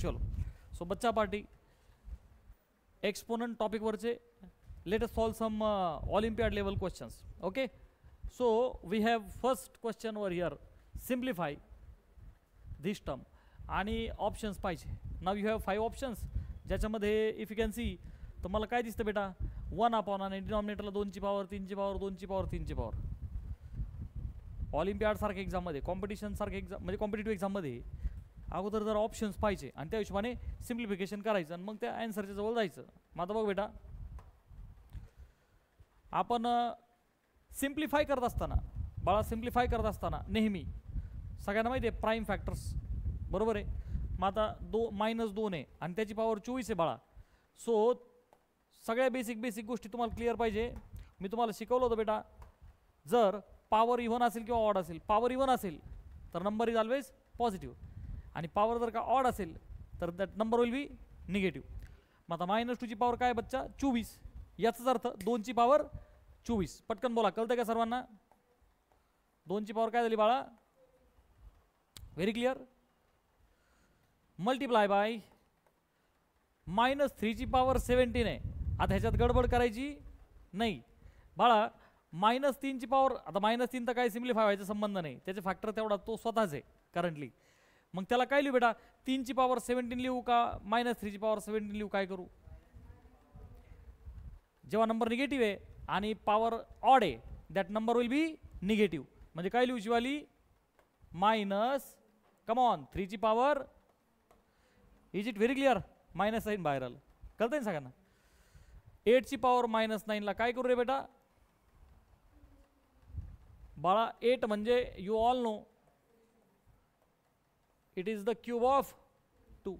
चलो सो बच्चा party exponent topic वरचे let us solve some Olympiad level questions. Okay, so we have first question over here, simplify this term आणि options पाहिजे. Now you have 5 options ज्याच्यामध्ये if you can see तर मला काय दिसतं बेटा 1 अपॉन आणि डिनॉमिनेटरला 2 ची पॉवर 3 ची पॉवर 2 ची पॉवर 3 ची पॉवर. ऑलिम्पियाड सारख्या एक्झाममध्ये कॉम्पिटिशन सारख्या एक्झाम म्हणजे कॉम्पिटिटिव्ह एक्झाममध्ये अगोदर जर ऑप्शन्स पाहिजे आणि त्या हिशोबाने सिम्प्लिफिकेशन करायचं आणि मग त्या आन्सरच्या जवळ जायचं. मग आता बघ बेटा आपण सिम्प्लिफाय करत असताना बाळा सिम्प्लिफाय करत असताना नेहमी सगळ्यांना माहिती आहे प्राईम फॅक्टर्स बरोबर आहे. मग आता -2 आहे आणि त्याची पॉवर 24 आहे बाळा. सो सगळ्या बेसिक गोष्टी तुम्हाला क्लिअर पाहिजे. मी तुम्हाला शिकवलं होतं बेटा जर पॉवर इव्हन असेल किंवा ऑड असेल, पॉवर इव्हन असेल तर नंबर इज ऑलवेज पॉझिटिव्ह आणि पॉवर जर का ऑड असेल तर that number will be negative. मग आता -2 ची पॉवर काय बच्चा 24, याचाच अर्थ 2 ची पॉवर 24. पटकन बोला कळतं का सर्वांना? 2 ची पॉवर काय झाली बाळा? Very clear. मल्टिप्लाय बाय -3 ची पॉवर 17 आहे. आता ह्याच्यात गडबड करायची नाही बाळा. -3 ची पॉवर आता -3 तर काय सिम्प्लिफाय व्हायचा संबंध नाही, त्याचे फॅक्टर तेवढा तो स्वतःच आहे करंटली. मग त्याला काय लिहू बेटा 3 ची पॉवर 17 लिहू का -3 ची पॉवर 17 लिहू? काय करू? जेव्हा नंबर निगेटिव्ह आहे आणि पॉवर ऑड आहे that number will be negative. म्हणजे काय लिहू शिवाली -3 ची power. Is it very clear? Minus sign बाहेर आलं कळतंय ना सगळ्यांना. 8 ची पॉवर -9 ला काय करू रे बेटा बाळा? 8 म्हणजे you all know it is the cube of 2.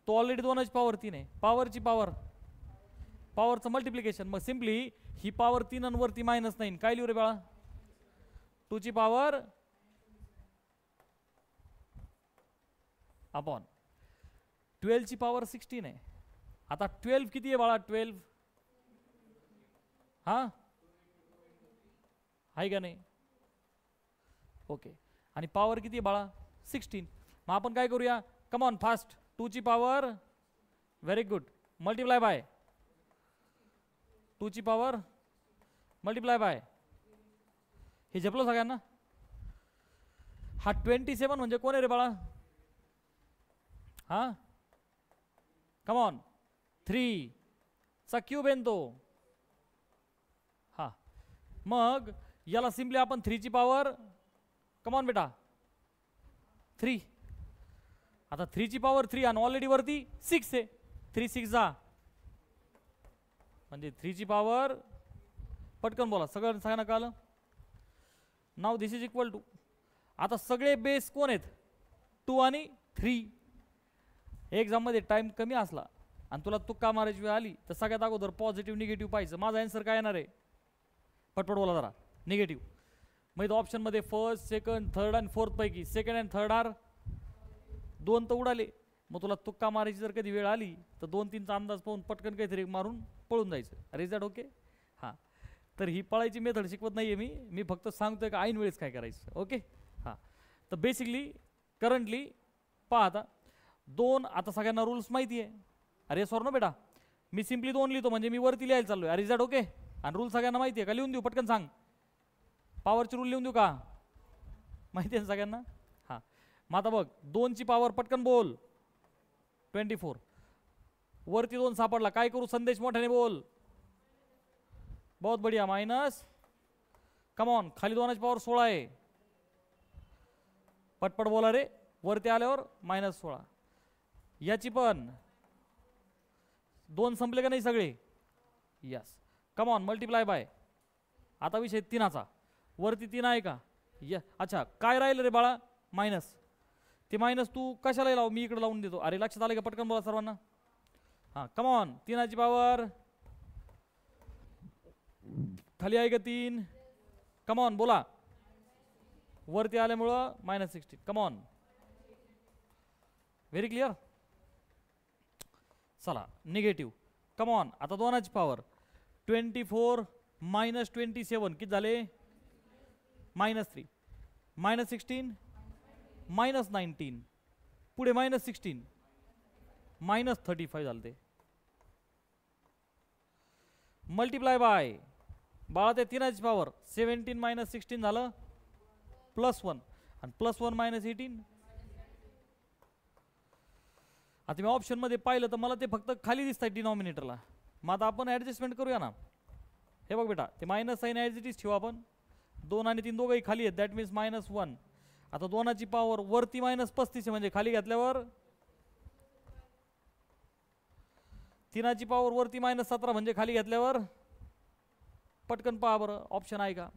तो ऑलरेडी 2 ची पॉवर 3 आहे. पॉवरची पॉवरचं मल्टिप्लिकेशन. मग सिम्पली ही पॉवर 3 आणि वरती -9 काय लिहू रे बाळा 2 ची पॉवर अपॉन 12 ची पॉवर 16 आहे. आता 12 किती आहे बाळा? 12 हा आहे का नाही? ओके. आणि पॉवर किती आहे बाळा 16. मग आपण काय करूया कम ऑन फास्ट 2 ची power very good multiply by 2 ची पॉवर मल्टिप्लाय बाय. हे झेपलं सगळ्यांना? हा 27 म्हणजे कोण आहे रे बाळा? हा कम ऑन 3 चा क्यूब आहे तो. हा मग याला सिम्पली आपण 3 ची पॉवर कम ऑन बेटा 3. आता 3 ची पॉवर 3 आणि ऑलरेडी वरती 6 आहे. 3 6 जा म्हणजे 3 ची पॉवर पटकन बोला सगळ्यांना कळलं. Now this is equal to आता सगळे बेस कोण आहेत 2 आणि 3. एक्झाममध्ये टाइम कमी असला आणि तुला तुक्का मारायची वेळ आली तर सगळ्यात अगोदर पॉझिटिव्ह निगेटिव्ह पाहिजे. माझा आन्सर काय येणार आहे पटपट बोला जरा निगेटिव्ह. मग ऑप्शनमध्ये फर्स्ट सेकंड थर्ड आणि फोर्थ पैकी सेकंड अँड थर्ड आर 2 तर उडाले. मग तुला तुक्का मारायची जर कधी वेळ आली तर 2-3चा अंदाज पाहून पटकन काहीतरी मारून पळून जायचं. अरे इज दॅट ओके? हां तर ही पळायची मेथड शिकवत नाही आहे मी फक्त सांगतोय का ऐन वेळेस काय करायचं. ओके हां तर बेसिकली करंटली पहा आता 2 आता सगळ्यांना रूल्स माहिती आहे. अरे सॉर नो बेटा मी सिम्पली 2 लिहितो म्हणजे मी वरती लिहायला चाललो आहे. अरे इज दॅट ओके? आणि रूल सगळ्यांना माहिती आहे का? लिहून देऊ पटकन सांग. पॉवरचे रूल लिहून देऊ का? माहिती आहे सगळ्यांना? हां मग आता बघ 2 ची पॉवर पटकन बोल 24. वरती 2 सापडला काय करू? संदेश मोठ्याने बोल. बहुत बढिया मायनस कम ऑन खाली 2 ची पॉवर 16 आहे. पटपट बोला रे. वरती आल्यावर -16. याची पण 2 संपले का नाही सगळे? Yes come on multiply by. आता विषय 3चा वरती 3 आहे का? अच्छा काय राहिलं रे बाळा मायनस. ते मायनस तू कशाला लावू? मी इकडे लावून देतो. अरे लक्षात आलं का? पटकन बोला सर्वांना. हां कम ऑन 3 ची पॉवर खाली आहे का 3? कम ऑन बोला. वरती आल्यामुळं -16. Come on very clear. चला निगेटिव्ह कम ऑन आता 2 ची पॉवर 24 -27 किती झाले? -3 -16 -19 पुढे -16 -35 झालं ते. मल्टिप्लाय बाय बाळा ते 3ची पॉवर 17 - 16 झालं +1 आणि +1 - 18. आता मी ऑप्शन मध्ये पाहिलं तर मला ते फक्त खाली दिसत आहे डिनॉमिनेटरला. मग आता आपण ॲडजस्टमेंट करूया ना. हे बघ बेटा ते minus sign as it is ठेवू आपण. 2 आणि 3 दोघंही खाली आहेत, दॅट मीन्स -1. आता 2ची पॉवर वरती -35 आहे म्हणजे खाली घातल्यावर 3ची पॉवर वरती -17 म्हणजे खाली घेतल्यावर पटकन पहा बरं ऑप्शन आहे का.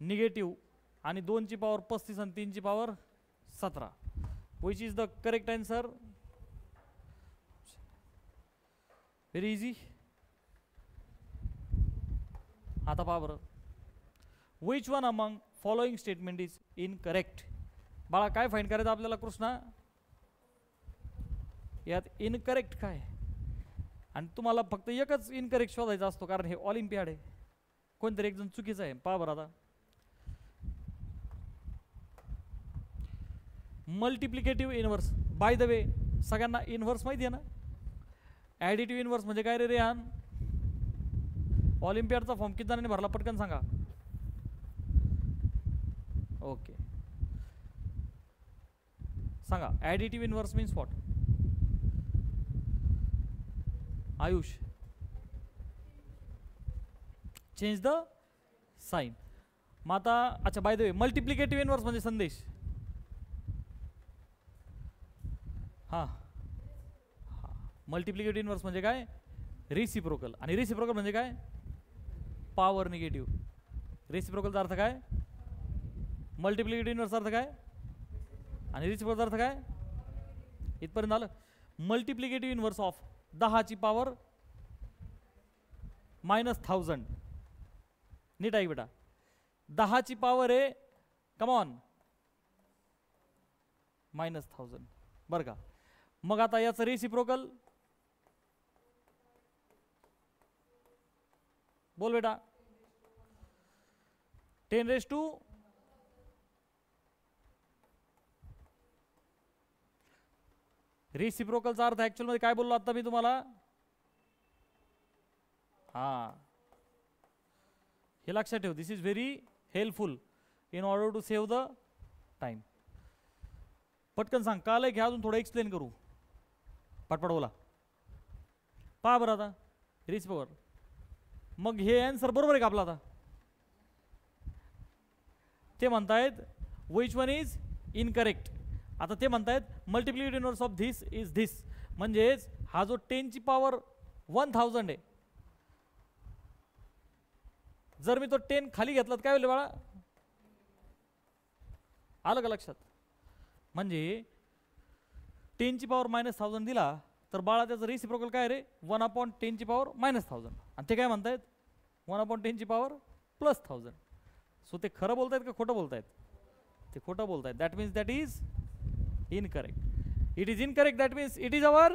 निगेटिव्ह आणि 2ची पॉवर 35 आणि 3ची power 17. Which is the correct answer. Very easy. आता पहा बरं which one among following statement is incorrect. बाळा काय फाईंड करायचं आपल्याला कृष्णा. यात इनकरेक्ट काय आणि तुम्हाला फक्त एकच इनकरेक्ट शोधायचा असतो कारण हे ऑलिम्पियाड आहे. कोणतरी एक जण चुकीचं आहे. पहा बरं आता मल्टिप्लिकेटिव्ह इनव्हर्स. बाय द वे सगळ्यांना इनव्हर्स माहिती आहे ना. ॲडिटिव्ह इनव्हर्स म्हणजे काय रे रेहान. ऑलिम्पियाडचा फॉर्म किती जणांनी भरला पटकन सांगा. ओके सांगा additive inverse means what. Ayush change the sign. मग आता अच्छा by the way multiplicative inverse म्हणजे संदेश. हां मल्टिप्लिकेटिव्ह इनव्हर्स म्हणजे काय रिसिप्रोकल. आणि रिसिप्रोकल म्हणजे काय पॉवर निगेटिव्ह. रिसिप्रोकलचा अर्थ काय मल्टिप्लिकेटिव्ह इनव्हर्सचा अर्थ काय आणि रिसिप्रोकलचा अर्थ काय. इथपर्यंत आलं. मल्टिप्लिकेटिव्ह इनव्हर्स ऑफ 10ची पॉवर -1000. नीट आहे बेटा 10ची पॉवर आहे कमॉन -1000 बरं का. मग आता याचं रेसिप्रोकल बोल बेटा 10⁻⁴ रेसिप्रोकलचा अर्थ ऍक्च्युअल मध्ये काय बोललो आता मी तुम्हाला. हा हे लक्षात ठेव. This is very helpful in order to save the time. पटकन सांग काल घ्या अजून थोडं एक्सप्लेन करू. पटपट बोला. पहा बरं आता रेसिप्रोकल. मग हे आन्सर बरोबर आहे का आपला. आता ते म्हणतायत विच वन इज इनकरेक्ट. आता ते म्हणतायत multiplicative inverse of this is this. म्हणजेच हा जो 10ची पॉवर 1000 आहे जर मी तो 10 खाली घेतला काय होईल बाळा. आलं का लक्षात. म्हणजे 10ची पॉवर -1000 दिला तर बाळा त्याचं रेसिप्रोकल काय रे 1/10ची पॉवर -1000. आणि ते काय म्हणतायत 1/10ची पॉवर +1000. सो ते खरं बोलतायत का खोटं बोलतायत. ते खोटं बोलतायत. That means that is incorrect. It is incorrect that means it is our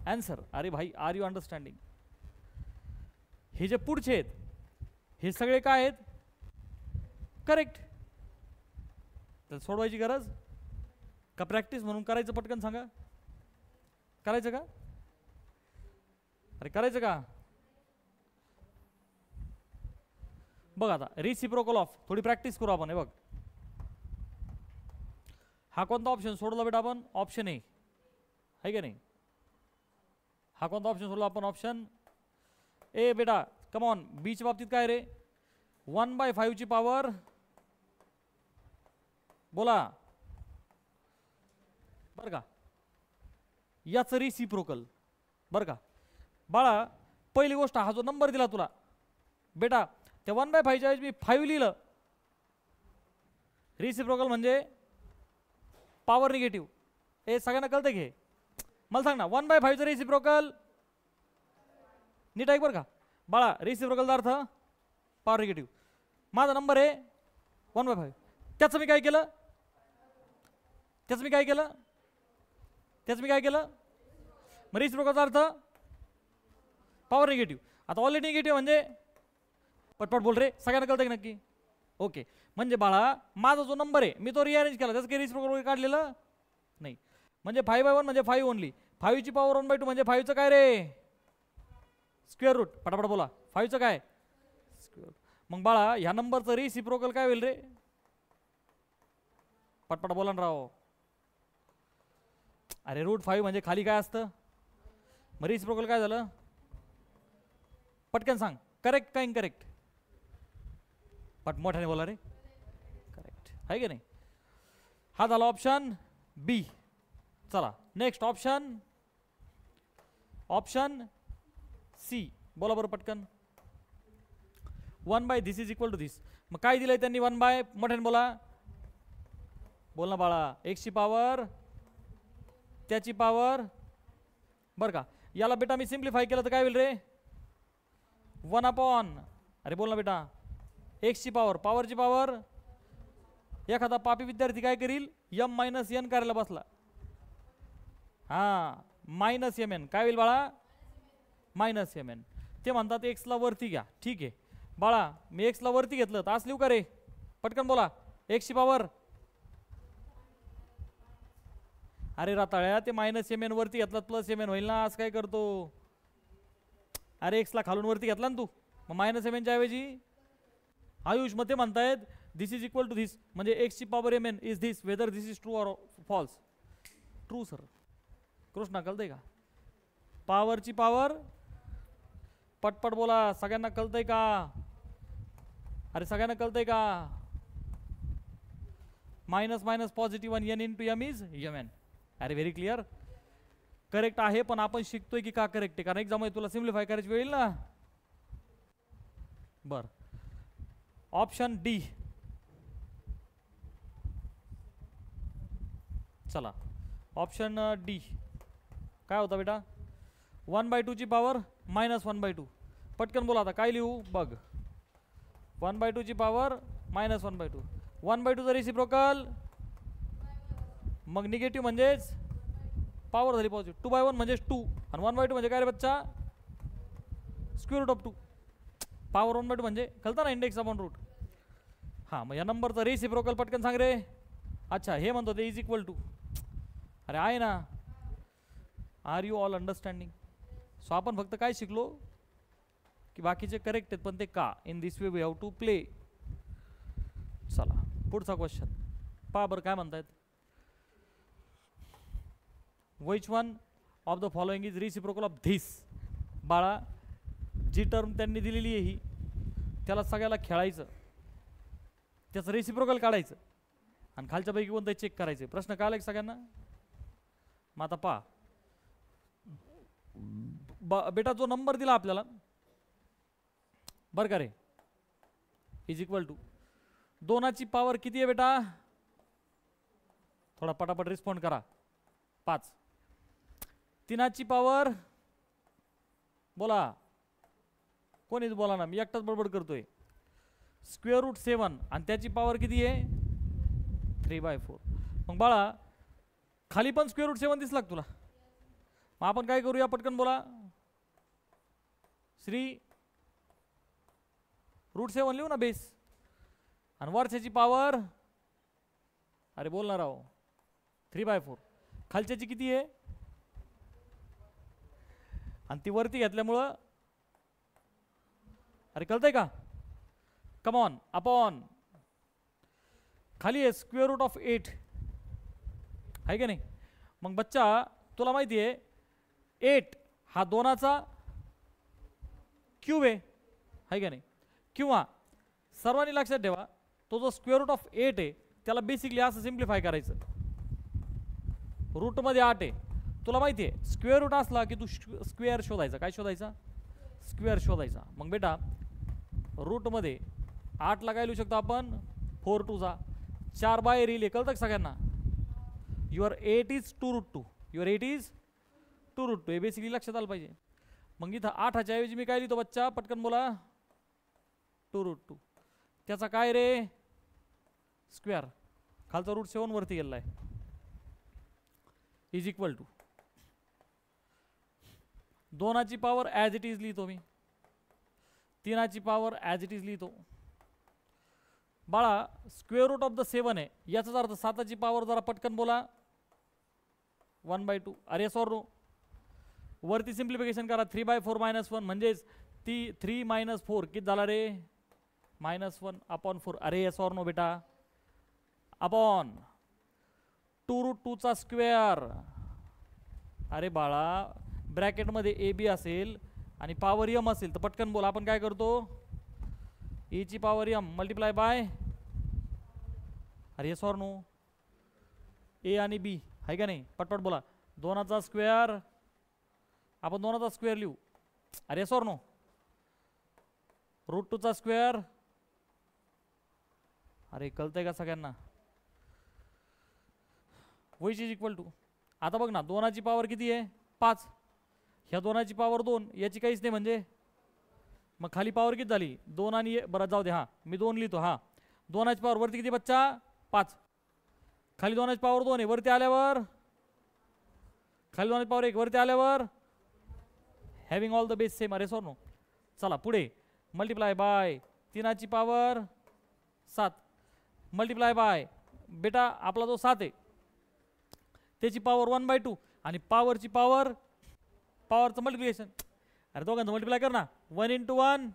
answer. अरे भाई आर यू अंडरस्टँडिंग. हे जे पुढचे आहेत हे सगळे काय आहेत करेक्ट. तर सोडवायची गरज का प्रॅक्टिस म्हणून करायचं. पटकन सांगा करायचं का. अरे करायचं का. बघ आता रिसिप्रोकल ऑफ थोडी प्रॅक्टिस करू आपण. हे बघ हा कोणता ऑप्शन सोडला बेटा आपण. ऑप्शन ए आहे का नाही. हा कोणता ऑप्शन सोडला आपण ऑप्शन ए बेटा. कमॉन बीच्या बाबतीत काय रे 1/5ची पॉवर बोला बरं का. याचं रिसिप्रोकल बरं का बाळा. पहिली गोष्ट हा जो नंबर दिला तुला बेटा त्या 1/5च्या ऐवजी मी 5 लिहिलं. रिसिप्रोकल म्हणजे पॉवर निगेटिव्ह. हे सगळ्यांना कळतं घे. मला सांग ना 1/5चं रेसिप्रोकल नीट ऐक बरं का बाळा. रेसिप्रोकलचा अर्थ पॉवर निगेटिव्ह. माझा नंबर आहे 1/5. त्याचं मी काय केलं मग रेसिप्रोकलचा अर्थ पॉवर निगेटिव्ह. आता ऑलरेडी निगेटिव्ह म्हणजे पटपट बोल रे सगळ्यांना कळतं की नक्की. ओके म्हणजे बाळा माझा जो नंबर आहे मी तो रिअरेंज केला त्याचं काही रेसिप्रोकल वगैरे काढलेलं नाही. म्हणजे 5/1 म्हणजे 5 ओनली. 5 ची पॉवर 1/2 म्हणजे 5 चं काय रे स्क्वेअर रूट. पटापट बोला 5 चं काय स्क्वेअर. मग बाळा ह्या नंबरचं रिसिप्रोकल काय होईल रे? पटपट बोला ना राव. अरे √5 म्हणजे खाली काय असतं? मग रिसिप्रोकल काय झालं? पटकन सांग. करेक्ट का इनकरेक्ट? पट मोठ्याने बोला रे. करेक्ट आहे की नाही? हा झाला ऑप्शन बी. चला नेक्स्ट ऑप्शन सी. बोला बरं पटकन. 1/, दिस इज इक्वल टू दिस. मग काय दिलंय त्यांनी? 1/, मोठ्याने बोला. बोल ना बाळा. x ची पॉवर, त्याची पॉवर, बरं का. याला बेटा मी सिम्प्लिफाय केलं तर काय होईल रे? 1/. अरे बोल ना बेटा. x ची पॉवर, पॉवरची पॉवर. एखादा पापी विद्यार्थी काय करील? m-n करायला बसला. हा -mn काय होईल बाळा? -mn. ते म्हणतात x ला वरती घ्या. ठीक आहे बाळा, मी x ला वरती घेतलं तर असं लिहू का रे? पटकन बोला. x ची पॉवर. अरे राताळ्या, ते -mn वरती घेतलं +mn होईल ना. असं काय करतो? अरे x ला खालून वरती घेतला ना तू, मग -mn च्या ऐवजी. आयुष मग ते म्हणतायत this is equal to this, म्हणजे x ची power mn is this whether this is true और फॉल्स. True sir. कृष्णा कळतंय का? पॉवरची पॉवर. पटपट बोला. सगळ्यांना कळतंय का? अरे सगळ्यांना कळतंय का? Minus positive n into m is mn. अरे व्हेरी क्लिअर. करेक्ट आहे, पण आपण शिकतोय की का करेक्ट आहे? कारण एक्झाम मध्ये तुला सिम्प्लिफाय करायची वेळ येईल ना. बर. Option D. चला ऑप्शन डी काय होता बेटा? 1/2 ची पॉवर -1/2. पटकन बोला आता काय लिहू बघ. 1/2 ची पॉवर -1/2. 1/2 चा रिसिप्रोकल मग निगेटिव्ह म्हणजेच पॉवर झाली पॉझिटिव्ह. 2/1 म्हणजेच 2 आणि 1/2 म्हणजे काय रे बच्चा? Square root of 2. पॉवर 1/2 म्हणजे कळतं ना इंडेक्स अपॉन रूट. हां मग या नंबरचा रिसिप्रोकल पटकन सांग रे. अच्छा हे म्हणतो ते इज इक्वल टू. अरे आहे ना. Are you all understanding? So आपण फक्त काय शिकलो की बाकीचे करेक्ट आहेत, पण ते का? In this way we have to play. चला पुढचा क्वेश्चन पहा बरं काय म्हणतायत. Which one of the following is reciprocal of this. बाळा जी टर्म त्यांनी दिलेली आहे ही, त्याला सगळ्याला खेळायचं, त्याचं रेसिप्रोकल काढायचं आणि खालच्यापैकी कोणतं चेक करायचं. प्रश्न कळाला की सगळ्यांना? मग आता पहा बेटा, जो नंबर दिला आपल्याला बरं का रे, इज इक्वल टू 2ची पॉवर किती आहे बेटा? थोडा पटापट रिस्पॉन्ड करा. 5. 3ची पॉवर बोला. कोणीच बोला ना, मी एकटाच बडबड करतोय. √7 आणि त्याची पॉवर किती आहे? 3/4. मग बाळा खाली पण √7 दिसला तुला? मग आपण काय करूया? पटकन बोला. √7 लिहू ना बेस. आणि वरच्याची पॉवर अरे बोलणार आहो 3/4. खालच्याची किती आहे? आणि ती वरती घेतल्यामुळं अरे कळतंय का? कम ऑन अपॉन खाली आहे √8 आहे का नाही? मग बच्चा तुला माहिती आहे 8 हा 2चा क्यूब आहे का नाही? किंवा सर्वांनी लक्षात ठेवा, तो जो √8 आहे त्याला बेसिकली असं सिम्प्लिफाय करायचं. रूटमध्ये 8 आहे, तुला माहिती आहे स्क्वेअर रूट असला की तू स्क्वेअर शोधायचा. काय शोधायचा? स्क्वेअर शोधायचा. मग बेटा रूटमध्ये 8ला काय लिहू शकतो आपण? 4/2 4 बाहेर येईल. कळतं का सगळ्यांना? Your 8 is 2√2. Your 8 is 2√2. हे बेसिकली लक्षात आलं पाहिजे. मग इथं 8च्या ऐवजी मी काय लिहितो बच्चा? पटकन बोला. 2√2. त्याचा काय रे? स्क्वेअर. खालचा √7 वरती गेला आहे. इज इक्वल टू 2ची पॉवर ॲज इट इज लिहितो मी. 3ची पॉवर ॲज इट इज लिहितो. बाळा √7 आहे, याचाच अर्थ 7ची पॉवर जरा पटकन बोला 1/2. अरे सॉर नो, वरती सिम्प्लिफिकेशन करा. 3/4 - 1 म्हणजेच ती 3 - 4 किती झाला रे? -1/4. अरे सॉर नो बेटा, अपॉन 2√2 चा स्क्वेअर. अरे बाळा, ब्रॅकेटमध्ये ए बी असेल आणि पॉवर एम असेल तर पटकन बोला, आपण काय करतो? ए ची पॉवर एम मल्टिप्लाय बाय, अरे सॉर नो, ए आणि बी आहे का नाही? पटपट बोला. 2चा स्क्वेअर, आपण 2चा स्क्वेअर लिहू. अरे सॉर नो, √2 चा स्क्वेअर. अरे कळतंय का सगळ्यांना? व्हिच इज इक्वल टू, आता बघ ना, 2ची पॉवर किती आहे? 5. ह्या 2ची पॉवर 2, याची काहीच नाही म्हणजे मग खाली पॉवर किती झाली? 2 आणि बरं जाऊ दे, हां मी 2 लिहितो. हां 2ची पॉवर वरती किती बच्चा? 5. खाली 2ची पॉवर 2 आहे, वरती आल्यावर खाली 2ची पॉवर 1, वरती आल्यावर having all the base same. अरे सॉर नो. चला पुढे, मल्टिप्लाय बाय 3ची पॉवर 7 मल्टिप्लाय बाय बेटा आपला जो 7 आहे त्याची पॉवर 1/2 आणि पॉवरची पॉवरचं मल्टिप्लिकेशन. अरे दोघांचं मल्टिप्लाय कर ना. 1 × 1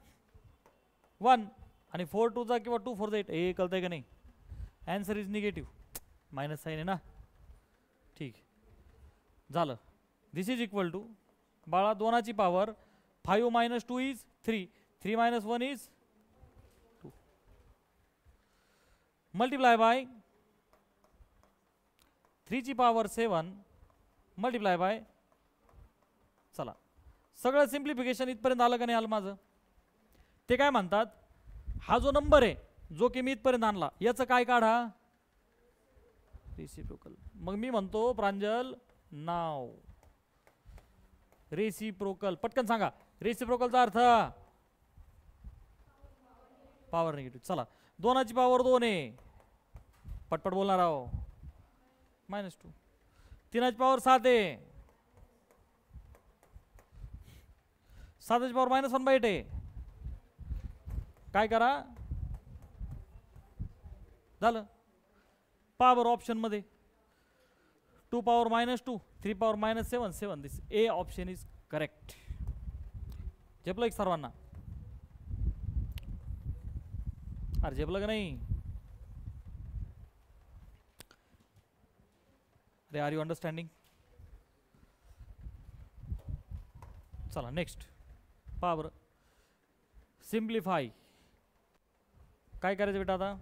1 आणि 4 2 किंवा 2 4 8. हे कळतंय का नाही? Answer is negative, minus sign आहे ना. ठीक झालं. दिस इज इक्वल टू बाळा 2ची power 5 - 2 is 3, 3 - 1 is 2 multiply by 3ची पॉवर 7 मल्टिप्लाय बाय. चला सगळं सिम्प्लिफिकेशन इथपर्यंत आलं का नाही आलं माझं? ते काय म्हणतात, हा जो नंबर आहे जो की मी इथपर्यंत आणला याचं काय काढा? रेसिप्रोकल. मग मी म्हणतो प्रांजल नाव रेसिप्रोकल, पटकन सांगा रेसिप्रोकलचा अर्थ. Power negative. चला 2ची पॉवर 2 आहे, पटपट बोलणार आहो. -2. 3ची पॉवर 7 आहे, 7ची पॉवर -1/8 आहे. काय करा? झालं. पॉवर ऑप्शन मध्ये 2 power -2, 3 power -7 7. This A option is correct. झेपलं एक सर्वांना? अरे झेपलं का नाही? अरे आर यू अंडरस्टँडिंग? चला नेक्स्ट, पॉवर सिम्प्लिफाय. काय करायचं बेटा आता?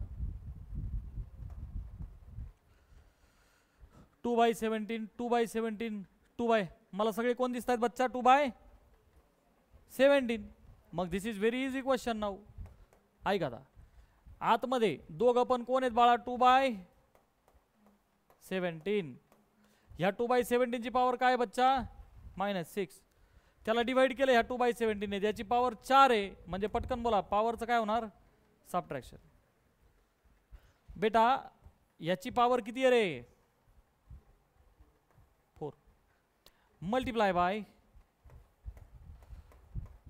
2/17 2/17 2 मला सगळे कोण दिसत आहेत बच्चा? 2/17. मग this is very easy question. Now ऐका आता, आतमध्ये दोघं पण कोण आहेत बाळा? 2/17. ह्या 2/17 ची पॉवर काय बच्चा? -6. त्याला डिवाइड केलं ह्या 2/17 ने, त्याची पॉवर 4 आहे म्हणजे पटकन बोला पॉवरचं काय होणार? सबट्रॅक्शन. बेटा याची पॉवर किती आहे रे? 4 मल्टिप्लाय बाय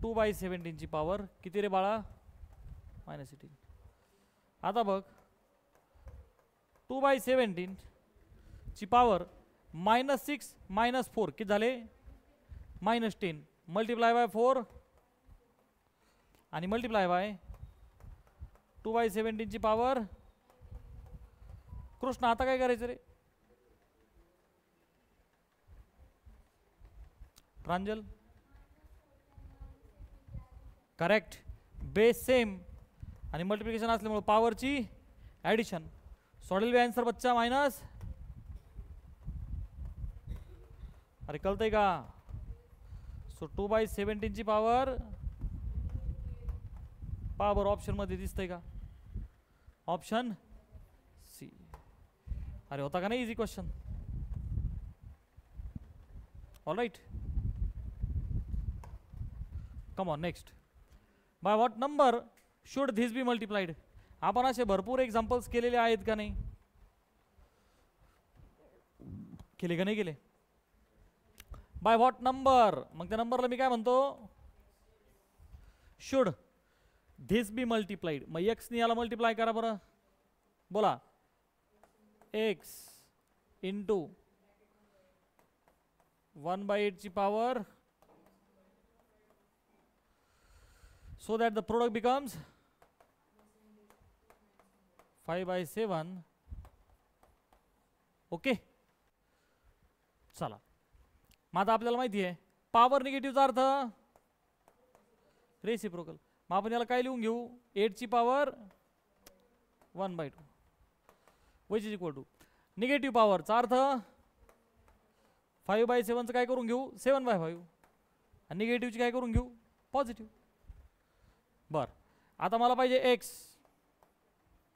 2/17 ची पॉवर किती रे बाळा? -18. आता बघ 2/17 ची पॉवर -6 - 4 किती झाले? -10 मल्टिप्लाय बाय 4 आणि मल्टिप्लाय बाय 2/17 ची पॉवर. कृष्ण आता काय करायचं रे? प्रांजल करेक्ट. बेस सेम आणि मल्टिप्लिकेशन असल्यामुळे पॉवरची ॲडिशन. सोडेल बी आन्सर बच्चा मायनस. अरे कळतंय का? सो 2/17 ची पॉवर ऑप्शन मध्ये दिसतंय का? Option C. अरे होता का नाही easy question? All right, come on next. By what number should this be multiplied? आपण असे भरपूर एक्झाम्पल्स केलेले आहेत का नाही? केले का नाही केले? बाय व्हॉट नंबर, मग त्या नंबरला मी काय म्हणतो? Should this be multiplied. मग एक्स ने याला मल्टिप्लाय करा बरं, बोला. एक्स इंटू 1/8 ची power, so that the product becomes 5/7. Okay, चला मग आता आपल्याला माहिती आहे पॉवर निगेटिव्हचा अर्थ रेसिप्रोकल. मग आपण याला काय लिहून घेऊ, 8 ची power 1/2 which is equal to negative पॉवरचा अर्थ 5/7 काय करून घेऊ 7/5 आणि निगेटिव्हची काय करून घेऊ पॉझिटिव्ह. बर आता मला पाहिजे एक्स.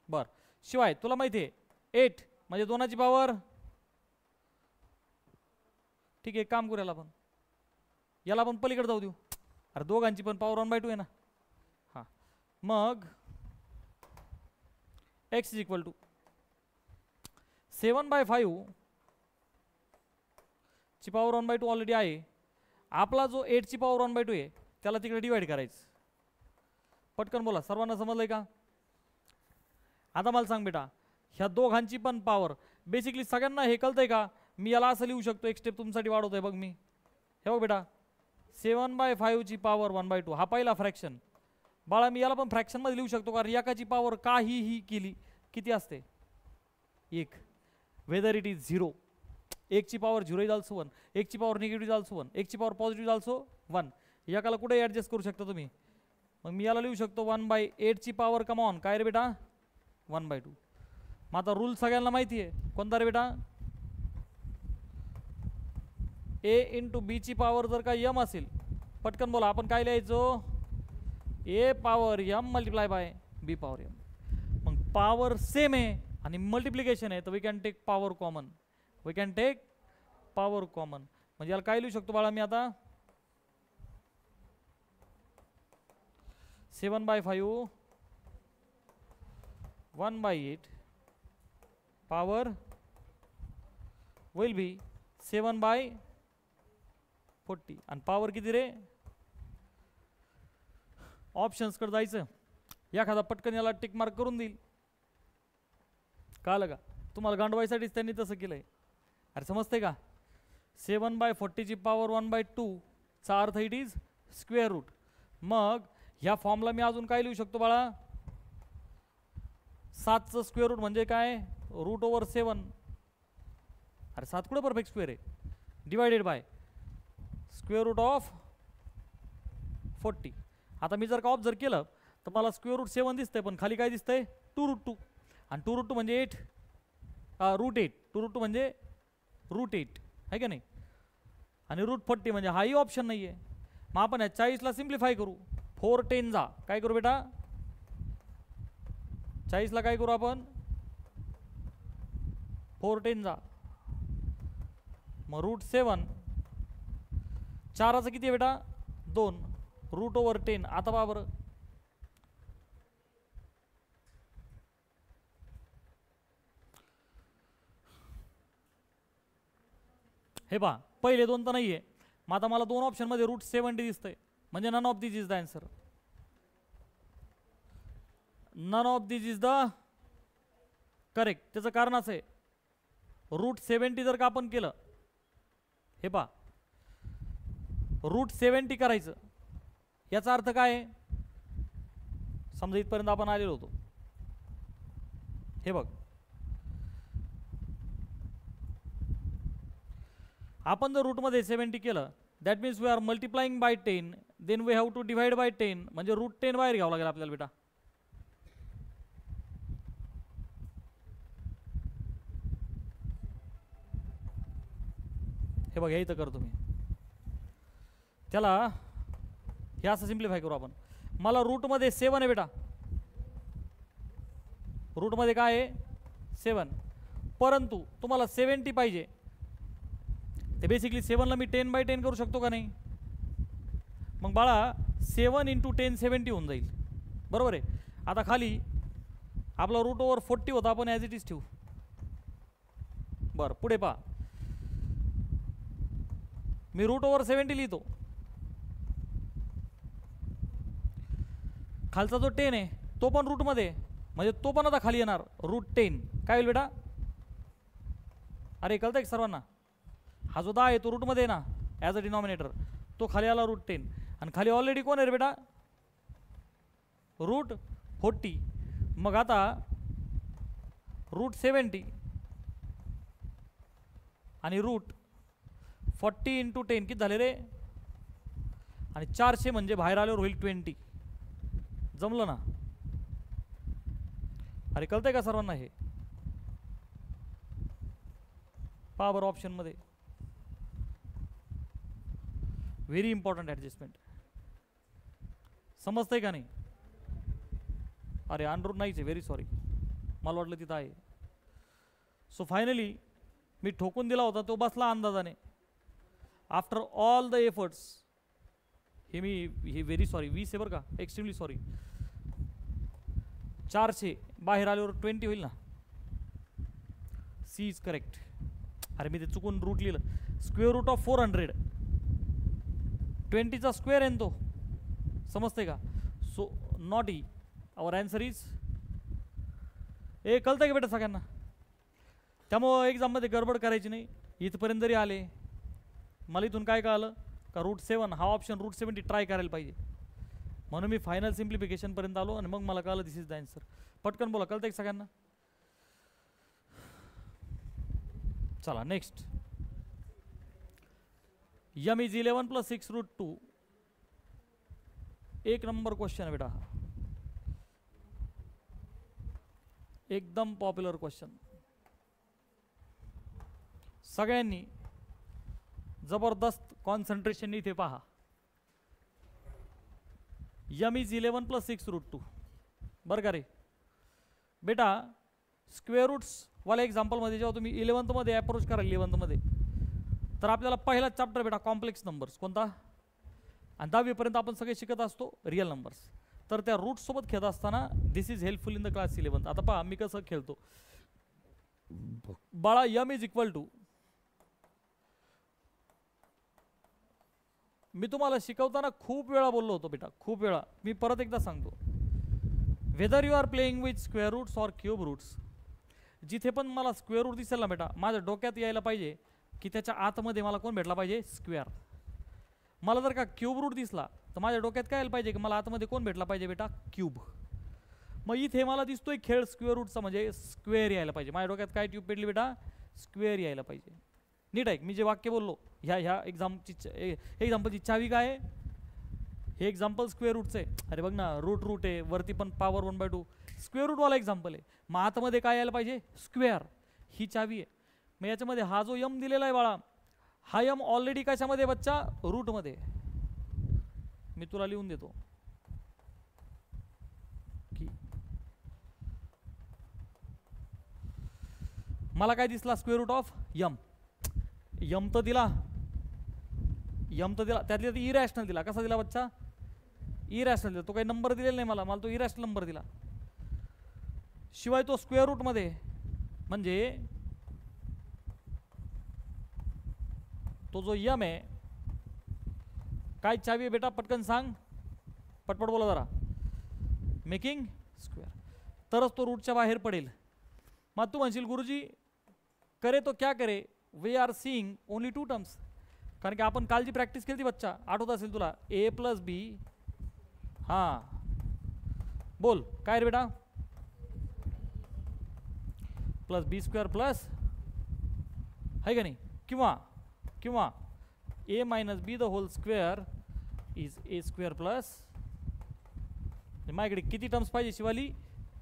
बर शिवाय तुला माहिती आहे 8 म्हणजे 2 ची पॉवर. ठीक आहे, काम करू याला आपण पलीकडे जाऊ देऊ. अरे दोघांची पण पॉवर 1/2 आहे ना. हां मग एक्स इज इक्वल टू 7/5 ची पॉवर 1/2 ऑलरेडी आहे. आपला जो 8 ची पॉवर 1/2 आहे त्याला तिकडे डिवाइड करायचं. पटकन बोला, सर्वांना समजलंय का? आता मला सांग बेटा, ह्या दोघांची पण पॉवर बेसिकली सगळ्यांना हे कळतंय का? मी याला असं लिहू शकतो, एक स्टेप तुमच्यासाठी वाढवतोय बघ मी. हे बघ बेटा 7/5 ची पॉवर 1/2 हा पहिला फ्रॅक्शन. बाळा मी याला पण फ्रॅक्शन मध्ये लिहू शकतो कारण एकाची पॉवर काहीही केली किती असते 1, वेदर इट इज 0. 1 ची पॉवर 0 इज ऑल्सो 1, 1 ची पॉवर निगेटिव्ह इज ऑल्सो 1, 1 ची पॉवर पॉझिटिव्ह इज ऑल्सो 1. एकाला कुठे ॲडजस्ट करू शकता तुम्ही. मग मी याला लिहू शकतो 1/8 ची पॉवर कम ऑन काय रे बेटा 1/2. मग आता रूल सगळ्यांना माहिती आहे कोणता रे बेटा, a इंटू बी ची पॉवर जर का m असेल, पटकन बोला आपण काय लिहायचो a power m multiply by b power m. मग पॉवर सेम आहे आणि मल्टिप्लिकेशन आहे तर we can take power common. We can take power common म्हणजे याला काय लिहू शकतो बाळा मी आता 7/5 1/8 पॉवर विल बी 7/40 आणि पॉवर किती रे. ऑप्शन्स कडे जायचं, एखादा पटकन याला टिक मार्क करून देईल. कळलं का? तुम्हाला गांडवायसाठीच त्यांनी तसं केलंय. अरे समजतंय का? 7/40 ची पॉवर 1/2 चा earth it is square route. मग ह्या फॉर्मला मी अजून काय लिहू शकतो बाळा 7चं स्क्वेअर रूट म्हणजे काय √7. अरे 7 कुठे परफेक्ट स्क्वेअर आहे, divided by square root of 40. आता मी जर का ऑब्झर्व केलं तर मला स्क्वेअर रूट 7 दिसतंय पण खाली काय दिसतंय 2√2 आणि 2√2 म्हणजे 8 √8 2√2 म्हणजे √8 आहे का नाही. आणि √40 म्हणजे हाही ऑप्शन नाही आहे. मग आपण या 40ला सिम्प्लिफाय करू. 4 10 जा काय करू बेटा 40ला काय करू आपण 4 10 जा मग √7 4चं किती आहे बेटा 2 √10. आता पहा बरं हे पहा पहिले 2 तर नाहीये. मग आता मला 2 ऑप्शन मध्ये √70 दिसतंय म्हणजे none of this is the answer. None of this is the correct. त्याचं कारण असं आहे √70 जर का आपण केलं, हे पहा √70 करायचं याचा अर्थ काय आहे. समजा इथपर्यंत आपण आलेलो होतो, हे बघ आपण जर रूटमध्ये 70 केलं that means we are multiplying by 10 then we have to divide by 10 म्हणजे √10 बाहेर घ्यावं लागेल आपल्याला बेटा. हे बघा इथं करतो मी त्याला हे असं सिम्प्लिफाय करू आपण. मला रूटमध्ये 7 आहे बेटा, रूटमध्ये काय आहे 7 परंतु तुम्हाला 70 पाहिजे ते बेसिकली 7ला मी 10/10 करू शकतो का नाही. मग बाळा 7 × 10 70 होऊन जाईल बरोबर आहे. आता खाली आपला √40 होता आपण ॲज इट इज ठेवू. बरं पुढे पहा मी √70 लिहितो. खालचा जो 10 आहे तो पण रूटमध्ये म्हणजे तो पण आता खाली येणार √10 काय होईल बेटा. अरे कळतंय सर्वांना हा जो 10 आहे तो रूटमध्ये आहे ना ॲज अ डिनॉमिनेटर, तो खाली आला √10 आणि खाली ऑलरेडी कोण आहे रे बेटा √40. मग आता √70 आणि √40 × 10 किती झाले रे, आणि 400 म्हणजे बाहेर आल्यावर होईल 20. जमलं ना? अरे कळतंय का सर्वांना? हे पहा बरं ऑप्शनमध्ये, व्हेरी इम्पॉर्टंट ॲडजस्टमेंट. समजतंय का नाही? अरे √ नाहीच आहे, व्हेरी सॉरी, मला वाटलं तिथं आहे. सो फायनली मी ठोकून दिला होता, तो बसला अंदाजाने. आफ्टर ऑल द एफर्ट्स, हे व्हेरी सॉरी 20 आहे बरं का, एक्स्ट्रीमली सॉरी. 400 बाहेर आल्यावर 20 होईल ना. C is correct. अरे मी ते चुकून रूट लिहिलं. √400 20चा स्क्वेअर आहे तो, समजते का? So not E. Our answer is A. कळतं का बेटा सगळ्यांना? त्यामुळं एक्झाममध्ये गडबड करायची नाही. इथपर्यंत जरी आले, मला इथून काय कळालं का √7 हा ऑप्शन √70 ट्राय करायला पाहिजे, म्हणून मी फायनल सिम्प्लिफिकेशनपर्यंत आलो आणि मग मला कळलं दिस इज द आन्सर. पटकन बोला, कळतं का सगळ्यांना? चला नेक्स्ट. m is 11 + 6 √2. एक नंबर क्वेश्चन बेटा, एकदम पॉप्युलर क्वेश्चन. सगळ्यांनी जबरदस्त कॉन्सन्ट्रेशन इथे पहा. m is 11 + 6 √2. बरं का रे बेटा? स्क्वेअर रूट्स वाल्या एक्झाम्पलमध्ये जेव्हा तुम्ही 11th मध्ये अप्रोच कराल 11th मध्ये, तर आपल्याला पहिला चॅप्टर बेटा कॉम्प्लेक्स नंबर्स कोणता, आणि 10वीपर्यंत आपण सगळे शिकत असतो रिअल नंबर्स. तर त्या रूट्ससोबत खेळत असताना this is helpful in the class 11th. आता पहा मी कसं खेळतो बाळा. m इज इक्वल टू, मी तुम्हाला शिकवताना खूप वेळा बोललो होतो बेटा, खूप वेळा. मी परत एकदा सांगतो, whether you are playing with square roots or cube roots, जिथे पण मला स्क्वेअर रूट दिसेल ना बेटा, माझ्या डोक्यात यायला पाहिजे की त्याच्या आतमध्ये मला कोण भेटला पाहिजे, स्क्वेअर. मला जर का क्यूब रूट दिसला तर माझ्या डोक्यात काय यायला पाहिजे की मला आतमध्ये कोण भेटला पाहिजे बेटा, क्यूब. मग इथे मला दिसतोय खेळ स्क्वेअर रूटचा, म्हणजे स्क्वेअर यायला पाहिजे. माझ्या डोक्यात काय ट्यूब पेटली बेटा, स्क्वेअर यायला पाहिजे. नीट आहे मी जे वाक्य बोललो, ह्या एक्झाम्पलची चावी काय आहे? हे एक्झाम्पल स्क्वेअर रूटचं आहे. अरे बघ ना, रूट आहे, वरती पण पॉवर 1/2, स्क्वेअर रूटवाला एक्झाम्पल आहे. मग आतमध्ये काय यायला पाहिजे, स्क्वेअर. ही चावी आहे. मग याच्यामध्ये हा जो m दिलेला आहे बाळा, हा m ऑलरेडी कशामध्ये बच्चा, रूटमध्ये. मी तुला लिहून देतो की मला काय दिसला, स्क्वेअर रूट ऑफ m तर दिला, त्यातल्या इरॅशनल दिला. कसा दिला बच्चा, इरॅशनल दिला. तो काही नंबर दिलेला नाही मला तो इरॅशनल नंबर दिला. शिवाय तो स्क्वेअर रूट मध्ये, म्हणजे तो जो m आहे, काय चावी आहे बेटा, पटकन सांग, पटपट बोला जरा. मेकिंग स्क्वेअर, तरच तो रूटच्या बाहेर पडेल. मग तू म्हणशील गुरुजी करे तो क्या करे, we are seeing only 2 terms. कारण की आपण कालची प्रॅक्टिस केली बच्चा, आठवत असेल तुला, a + b. हां बोल काय रे बेटा, +b² है का नाही, किंवा a - b the whole square is a² माझ्याकडे किती टर्म्स पाहिजे शिवाली,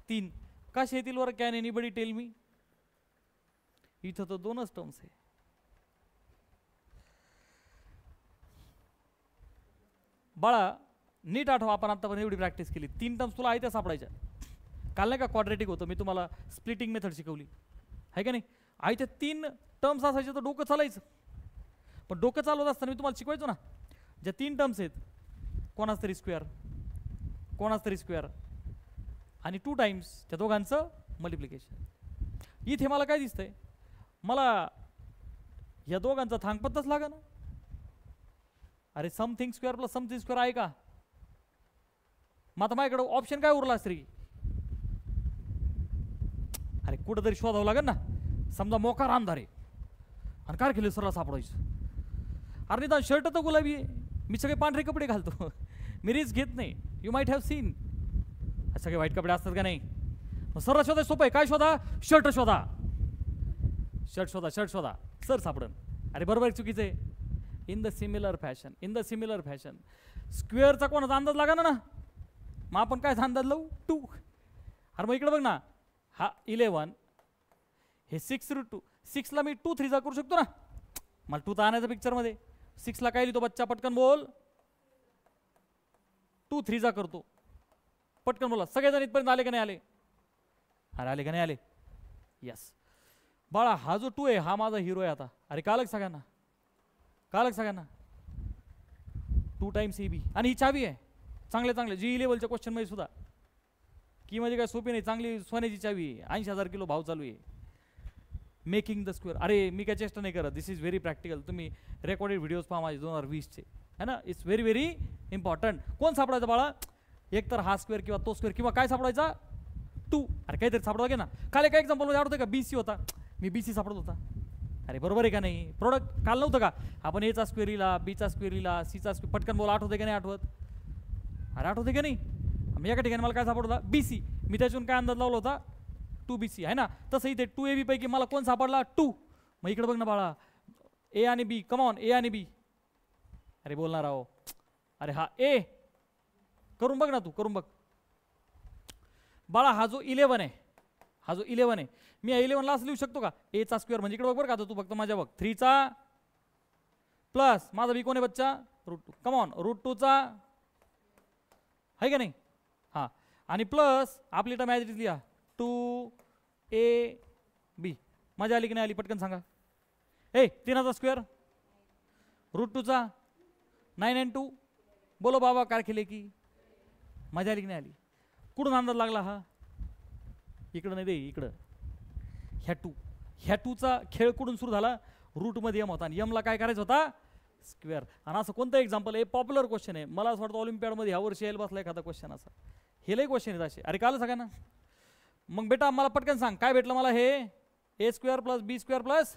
3. कसे येतील वर, कॅन एनीबडी टेल मी? इथं तर 2च टर्म्स आहे. बाळा नीट आठवा, आपण आतापर्यंत एवढी प्रॅक्टिस केली, 3 टर्म्स तुला आहे त्या सापडायच्या. काल नाही का क्वाड्रेटिक होतं, मी तुम्हाला स्प्लिटिंग मेथड शिकवली आहे का नाही. आहे त्या 3 टर्म्स असायचे तर डोकं चालायचं. पण डोकं चालवत असताना मी तुम्हाला शिकवायचो ना, ज्या 3 टर्म्स आहेत, कोणाच तरी स्क्वेअर आणि 2 टाइम्स त्या दोघांचं मल्टिप्लिकेशन. इथे मला काय दिसतंय, मला या दोघांचा थांगपत्ताच लागा ना. अरे समथिंग स्क्वेअर + समथिंग स्क्वेअर आहे का? मग आता माझ्याकडे ऑप्शन काय उरला असतं? अरे कुठंतरी शोधावं लागेल ना. समजा मोकार अंधार आहे आणि काय केलं, सरळ सापडायचं. अरे निदान शर्ट तर गुलाबी आहे, मी सगळे पांढरे कपडे घालतो. मी रिस्क घेत नाही. यू माइट हॅव सीन सगळे व्हाईट कपडे असतात का नाही. सरळ शोधा सोपं आहे. काय शोधा? शर्ट शोधा. शर्ट शोधा, शर्ट शोधा, सर सापडन. अरे बरोबर चुकीचं आहे. In the similar fashion, in the similar fashion. स्क्वेअरचा कोणाचा अंदाज लागा ना, मग आपण काय अंदाज लावू? 2. अरे मग इकडे बघ ना, हा 11, हे 6√2. 6ला मी 2 3 करू शकतो ना. मला 2 तर आणायचं पिक्चरमध्ये. 6ला काय लिहितो बच्चा? पटकन बोल. 2 3 करतो. पटकन बोला. सगळेजण इथपर्यंत आले का नाही आले? अरे आले का नाही आले? यस बाळा, हा जो 2 आहे हा माझा हिरो आहे आता. अरे कालक सगळ्यांना, कालक सगळ्यांना. 2 टाइम्स EB. आणि ही चावी आहे. चांगले चांगले जी लेवलच्या क्वेश्चन मध्ये सुद्धा की म्हणजे काय सोपी नाही, चांगली सोन्याची चावी आहे. 80,000 किलो भाव चालू आहे. Making the square. अरे मी काय चेष्टा नाही करत, दिस इज व्हेरी प्रॅक्टिकल. तुम्ही रेकॉर्डेड व्हिडिओज पहा माझे 2020चे, है ना. It's very very important. कोण सापडायचं बाळा? एक तर हा स्क्वेअर किंवा तो स्क्वेअर, किंवा काय सापडायचा? 2. अरे काहीतरी सापडवा घे ना. काल एका एक्झाम्पल मध्ये आठवतं का? BC होता, मी BC सापडत होता. अरे बरोबर आहे का नाही? प्रोडक्ट काल नव्हतं का आपण? एचा स्क्वेअर लिहिला, बीचा स्क्वेअर लिहिला, सीचा स्क्वेअर. पटकन बोला, आठवते का नाही आठवत? अरे आठवते का नाही? मी एका ठिकाणी मला काय सापडत होता? BC. मी त्याच्यातून काय अंदाज लावला होता? 2BC आहे ना. तसं इथे 2AB पैकी मला कोण सापडला? 2. मग इकडे बघ ना बाळा, A आणि B. कमॉन, A आणि B. अरे बोलणार आहो. अरे हा A करून बघ ना, तू करून बघ बाळा. हा जो 11 आहे, हा जो 11 आहे, मी 11ला असं लिहू शकतो का? A चा स्क्वेअर म्हणजे इकडे बघ बरं का, तू फक्त माझ्या बघ. 3चा प्लस माझा B कोण आहे बच्चा? √2. कमॉन, √2चा आहे का नाही? हां. आणि प्लस आपली टर्म ॲज इट इज लिहा, 2AB. मजा आली की नाही आली? पटकन सांगा. 3चा स्क्वेअर √2चा 9 and 2. बोलो बाबा काय केले की? मजा आली की नाही आली? कुठून अंदाज लागला हा? इकडं नाही दे, इकडं. ह्या 2चा खेळ कुठून सुरू झाला? रूटमध्ये M होता आणि Mला काय करायचं होता? स्क्वेअर. आणि असं कोणतं एक्झाम्पल आहे? पॉप्युलर क्वेश्चन आहे. मला असं वाटतं ऑलिम्पियाडमध्ये ह्या वर्षी यायला बसला एखादा क्वेश्चन असा. हे लई क्वेश्चन आहेत असे. अरे काल सगळ्यांना. मग बेटा मला पटकन सांग काय भेटलं मला? हे A square plus B square plus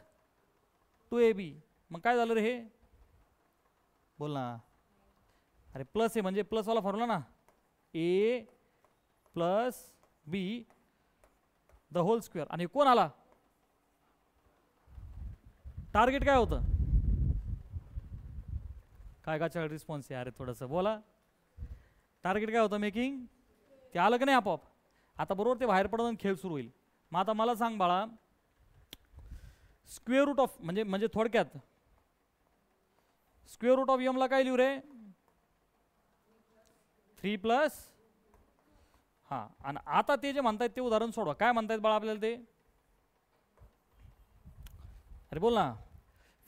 2AB. मग काय झालं रे हे? बोल ना. अरे प्लस आहे म्हणजे प्लसवाला फॉर्म्युला ना, A plus B the whole square. आणि कोण आला? टार्गेट काय होतं? काय गाचा रिस्पॉन्स आहे? अरे थोडंसं बोला. टार्गेट काय होतं? मेकिंग. ते आलं का नाही आपोआप? आता बरोबर ते बाहेर पडून खेळ सुरू होईल. मग आता मला सांग बाळा, स्क्वेअर रूट ऑफ म्हणजे थोडक्यात स्क्वेअर रूट ऑफ Mला काय लिहू रे? 3 प्लस. हां. आणि आता ते जे म्हणतायत ते उदाहरण सोडवा. काय म्हणतायत बाळा आपल्याला ते? अरे बोल ना.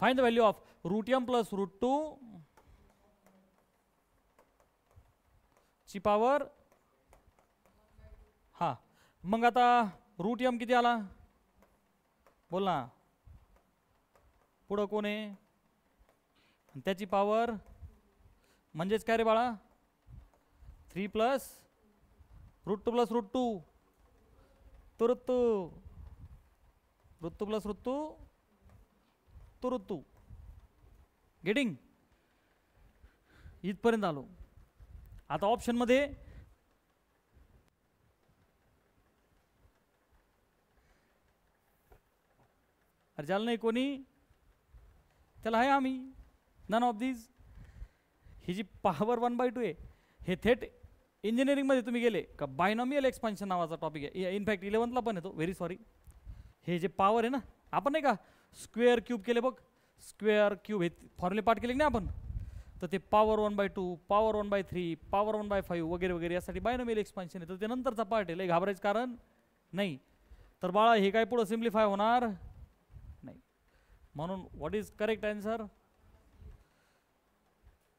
Find the value of √M plus √2 ची पॉवर. हां. मग आता √M किती आला? बोल ना. पुढं कोण आहे? त्याची पॉवर म्हणजेच काय रे बाळा? 3 प्लस √2 प्लस √2 तो √2 प्लस √2 तो √2. गेटिंग? इथपर्यंत आलो. आता ऑप्शन मध्ये अरे झालं नाही कोणी? त्याला आहे आम्ही. None of these. ही जी पॉवर 1/2 आहे हे थेट इंजिनिअरिंगमध्ये तुम्ही गेले का बायनॉमियल एक्सपान्शन नावाचा टॉपिक आहे. इनफॅक्ट 11ला पण येतो. Very sorry. हे जे पॉवर आहे ना, आपण नाही का स्क्वेअर क्यूब केले बघ, स्क्वेअर क्यूब हे फॉर्म्युले पाठ केले की नाही आपण, तर ते पॉवर 1/2 पॉवर 1/3 पॉवर 1/5 वगैरे वगैरे यासाठी बायनॉमियल एक्सपान्शन आहे. तर ते नंतरचा पार्ट आहे, लय घाबरायचं कारण नाही. तर बाळा हे काय पुढं सिम्प्लिफाय होणार नाही. म्हणून व्हॉट इज करेक्ट आन्सर?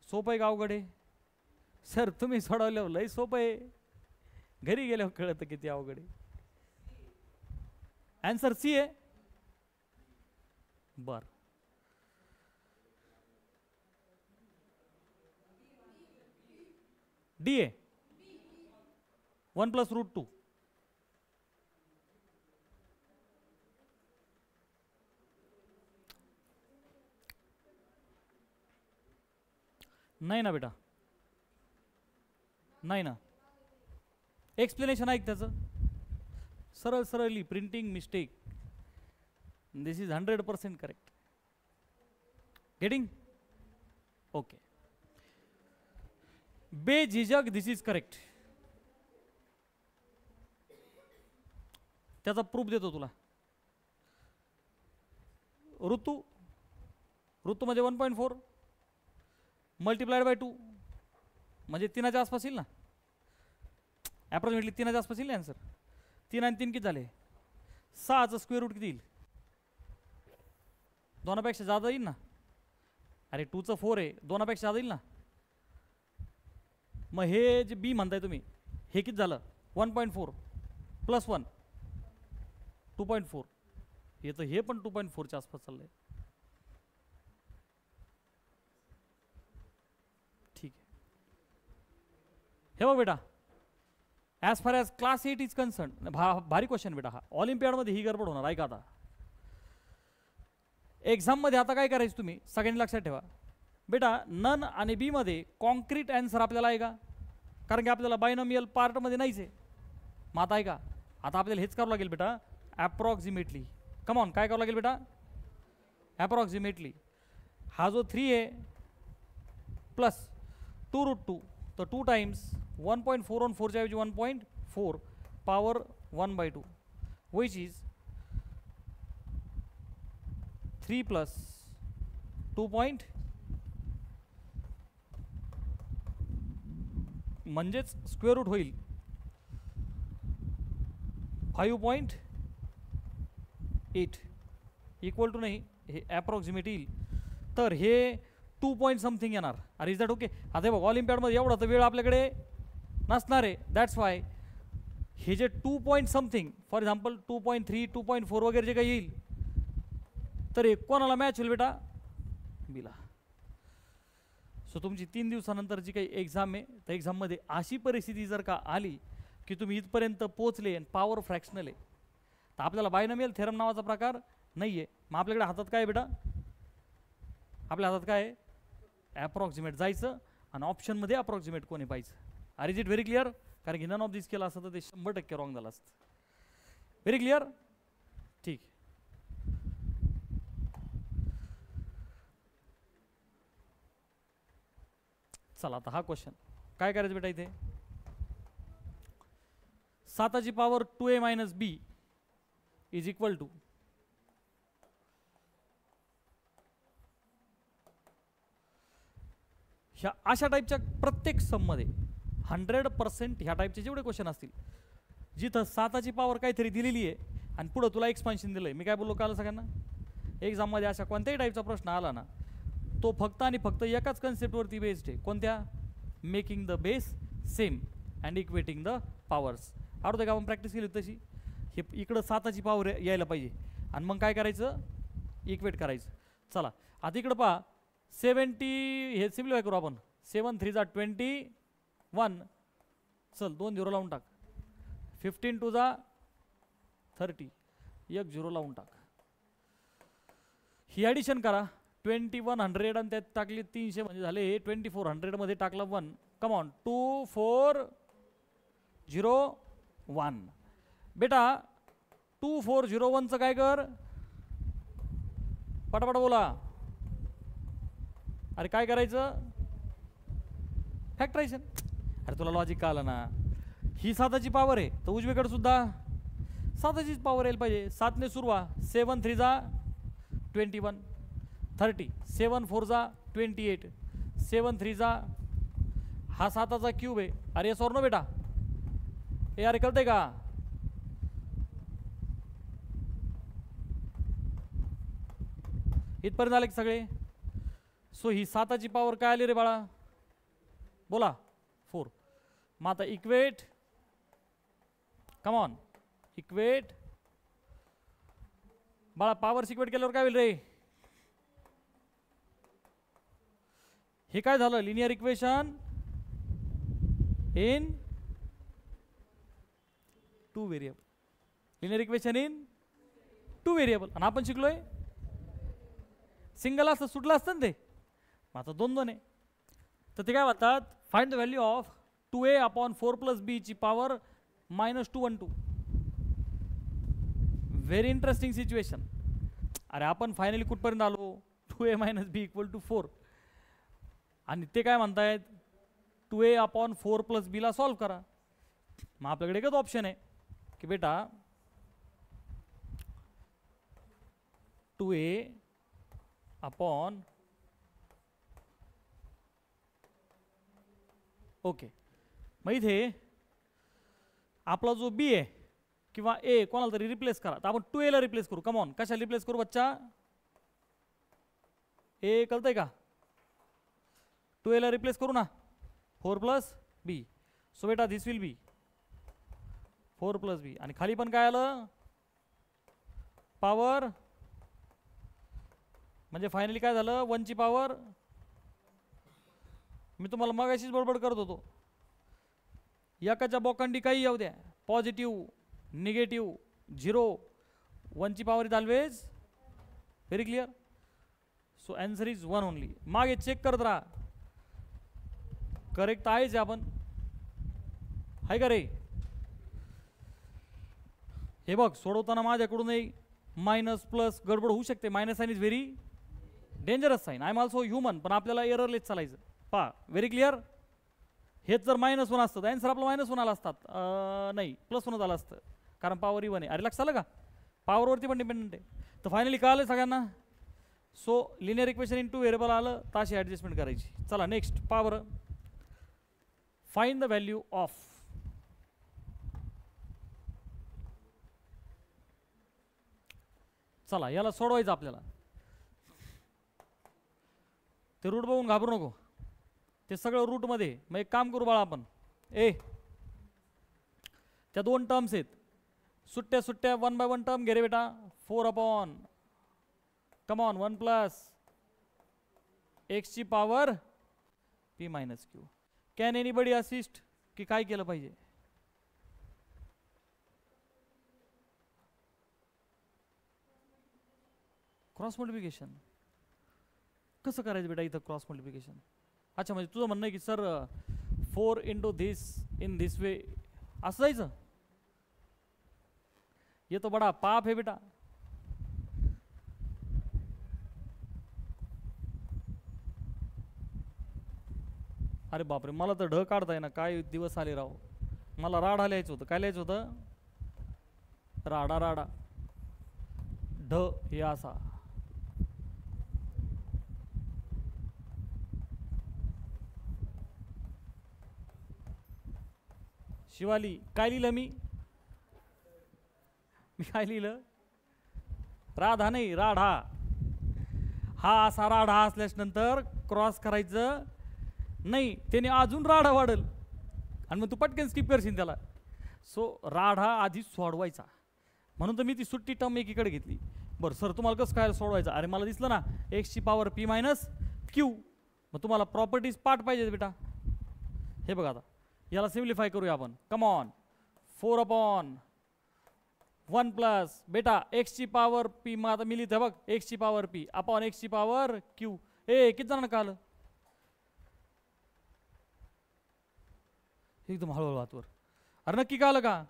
सोपं आहे का अवघड आहे? सर तुम्ही सोडवल्यावर लय सोपं आहे, घरी गेल्यावर कळतं किती अवघड आहे. आन्सर C आहे. बर. D आहे. 1 प्लस √2. नाही ना बेटा, नाही ना. एक्सप्लेनेशन ऐक त्याचं, सरळ सरळली printing mistake. This is 100% correct. Getting okay. बेझिझक दिस इज करेक्ट. त्याचा प्रूफ देतो तुला. ऋतू, ऋतू म्हणजे 1.4 मल्टिप्लाइड बाय 2 म्हणजे 3च्या आसपास येईल ना, अप्रॉक्सिमेटली 3च्या आसपास येईल ना आन्सर. 3 आणि 3 किती झाले, 6चं स्क्वेअर रूट किती येईल, 2पेक्षा जादा येईल ना. अरे 2चं 4 आहे, 2पेक्षा जादा येईल ना. मग हे जे बी म्हणताय तुम्ही हे किती झालं, 1.4 प्लस 1 2.4. येतं हे पण 2.4च्या आसपास चाललंय. ठीक आहे. हे बघ बेटा, as far as class 8 is concern, भारी क्वेश्चन बेटा हा. ऑलिम्पियाडमध्ये ही गडबड होणार. ऐका आता, एक्झाममध्ये आता काय करायचं तुम्ही सगळ्यांनी लक्षात ठेवा बेटा. नन आणि बी मध्ये कॉन्क्रीट आन्सर आपल्याला आहे का, कारण की आपल्याला बायनॉमियल पार्टमध्ये नाहीच आहे. मग आता ऐका, आता आपल्याला हेच करावं लागेल बेटा, ॲप्रॉक्सिमेटली. कम ऑन, काय करावं लागेल बेटा, ॲप्रॉक्सिमेटली. हा जो 3 आहे प्लस 2√2, तर 2 टाइम्स 1.4 ऑन 4च्या ऐवजी 1.4 power 1/2 which is 3 plus 2 point, म्हणजेच स्क्वेअर रूट होईल 5.8 इक्वल टू नाही, हे ॲप्रॉक्सिमेट येईल. तर हे 2 पॉईंट समथिंग येणार. अरे इज दॅट ओके. आता बघ ऑलिम्पियाडमध्ये एवढा तर वेळ आपल्याकडे नसणार आहे, दॅट्स वाय हे जे 2 पॉईंट समथिंग, फॉर एक्झाम्पल 2.3 2.4 वगैरे जे काही येईल, तर हे कोणाला मॅच होईल बेटा, बीला. सो तुमची 3 दिवसानंतर जी काही एक्झाम आहे, त्या एक्झाममध्ये अशी परिस्थिती जर का आली की तुम्ही इथपर्यंत पोचले आणि पॉवर फ्रॅक्शनल आहे, तर आपल्याला बायनॉमियल थेरम नावाचा प्रकार नाही आहे. मग आपल्याकडे हातात काय आहे बेटा, आपल्या हातात काय आहे, ॲप्रॉक्सिमेट जायचं आणि ऑप्शनमध्ये अप्रॉक्सिमेट कोणी पाहिजे. Are is it very clear. कारण की नन ऑफ दिस केलं असतं तर ते 100% रॉंग झालं असतं. Very clear. ठीक. चला आता हा क्वेश्चन काय करायचं बेटा, इथे 7ची power 2a minus B is equal to ह्या अशा टाईपच्या प्रत्येक सममध्ये 100% ह्या टाईपचे जेवढे क्वेश्चन असतील जिथं 7ची पॉवर काहीतरी दिलेली आहे आणि पुढं तुला एक्सपान्शन दिलंय. मी काय बोललो काल सगळ्यांना, एक्झाममध्ये अशा कोणत्याही टाईपचा प्रश्न आला ना, तो फक्त आणि फक्त एकाच कन्सेप्टवरती बेस्ड आहे. कोणत्या, making the base same and equating the powers. आवडतं का आपण प्रॅक्टिस केली तशी. हे इकडं 7ची पॉवर यायला पाहिजे आणि मग काय करायचं, इक्वेट करायचं. चला आता इकडं पहा, 70 हे सिम्प्लिफाय करू आपण. 7 3 = 21, चल 2 0 लावून टाक. 15 2 = 30, 1 0 लावून टाक. ही ॲडिशन करा, 2100 आणि त्यात टाकली 300 म्हणजे झाले 2400 मध्ये टाकलं 1. कम ऑन, 2401 बेटा. 2401चं काय कर, पटापट बोला. अरे काय करायचं, फॅक्टरायझेशन. अरे तुला लॉजिक का आलं ना, ही 7ची पॉवर आहे तर उजवीकडे सुद्धा 7चीच पॉवर यायला पाहिजे. 7ने सुरुवात, 7 3 = 21, 30, 7 4 = 28, 7 3 = हा 7चा क्यूब आहे. अरे सॉर नो बेटा, हे अरे कळतंय का, इथपर्यंत आले की सगळे. सो ही 7ची पॉवर काय आली रे बाळा, बोला 4. मग आता इक्वेट, कम ऑन इक्वेट बाळा. पॉवर इक्वेट केल्यावर काय होईल रे, हे काय झालं, linear equation in 2 variable. Linear equation in 2 variable. आणि आपण शिकलोय सिंगल असतं सुटलं असतं ना ते. मग आता 2 2 आहे. तर ते काय म्हणतात, find the value of 2a upon 4 plus B ची पॉवर -212. Very interesting situation. अरे आपण फायनली कुठपर्यंत आलो, 2a - b = 4. आणि ते काय म्हणतायत, 2a अपॉन 4 प्लस b ला सॉल्व्ह करा. मग आपल्याकडे एकच ऑप्शन आहे की बेटा 2a अपॉन ओके. मग इथे आपला जो बी आहे किंवा ए कोणाला तरी रिप्लेस करा. तर आपण 2a ला रिप्लेस करू. कमॉन, कशाला रिप्लेस करू बच्चा? ए कळतंय का? 2a ला रिप्लेस करू ना, 4 प्लस बी. सो बेटा दिस विल बी 4 प्लस बी. आणि खाली पण काय आलं, पॉवर. म्हणजे फायनली काय झालं, 1 ची पॉवर. मी तुम्हाला मगाशीच बडबड करत होतो, एकाच्या बोकांडी काही येऊ द्या, पॉझिटिव्ह निगेटिव्ह 0, 1 ची power is always. Very clear. So answer is 1 only. मागे चेक करत राहा, करेक्ट आहेच आपण, आहे का रे? हे बघ, सोडवताना माझ्याकडूनही मायनस प्लस गडबड होऊ शकते. Minus sign is very dangerous sign. I am also human, पण आपल्याला एररलेच चालायचं. पहा, व्हेरी क्लिअर. हेच जर -1 असतं तर आन्सर आपलं -1 आला असतात. नाही, +1 आलं असतं, कारण पॉवर इव्हन आहे. अरे लक्षात आलं का, पॉवरवरती पण डिपेंडंट आहे. तर फायनली कळालं सगळ्यांना. So linear equation in 2 variable आलं तर अशी ॲडजस्टमेंट करायची. चला next, power. Find the value of चला याला सोडवायचं आपल्याला. ते रूट बघून घाबरू नको, ते सगळं रूटमध्ये. मग एक काम करू बाळा आपण, त्या 2 टर्म्स आहेत, सुट्ट्या सुट्ट्या 1 बाय 1 टर्म घे रे बेटा. 4 अपॉन कमॉन 1 प्लस x ची power p minus Q. Can anybody assist की काय केलं पाहिजे? क्रॉस मल्टिप्लिकेशन कसं करायचं बेटा इथं? Cross multiplication. अच्छा, म्हणजे तुझं म्हणणं आहे की sir 4 into this in this way असं जायचं? ये तो बडा पाप है बेटा. अरे बापरे, मला तर ढ काढताय ना. काय दिवस आले राव. मला राडा लिहायचं होतं. काय लिहायचं होतं? राडा राडा. ढ हे असा. शिवाली काय लिहिलं मी? काय लिहिलं? राधा नाही, राढा. हा असा राढा असल्यास नंतर क्रॉस करायचं नाही, त्याने अजून राढा वाढल आणि मग तू पटकन स्किप करशील त्याला. सो राढा आधी सोडवायचा, म्हणून तर मी ती सुट्टी टर्म एकीकडे घेतली. बरं सर, तुम्हाला कसं काय सोडवायचं? अरे मला दिसलं ना x ची पॉवर p मायनस क्यू. मग तुम्हाला प्रॉपर्टीज पार्ट पाहिजे बेटा. हे बघा, आता याला सिम्प्लिफाय करूया आपण. कम ऑन, 4 अपॉन 1 प्लस बेटा x ची पॉवर p. मग आता मी लिहिते बघ, x ची पॉवर p अपॉन x ची पॉवर q. किती जणांना कळलं? एकदम हळूहळू हातवर. अरे नक्की कळलं का?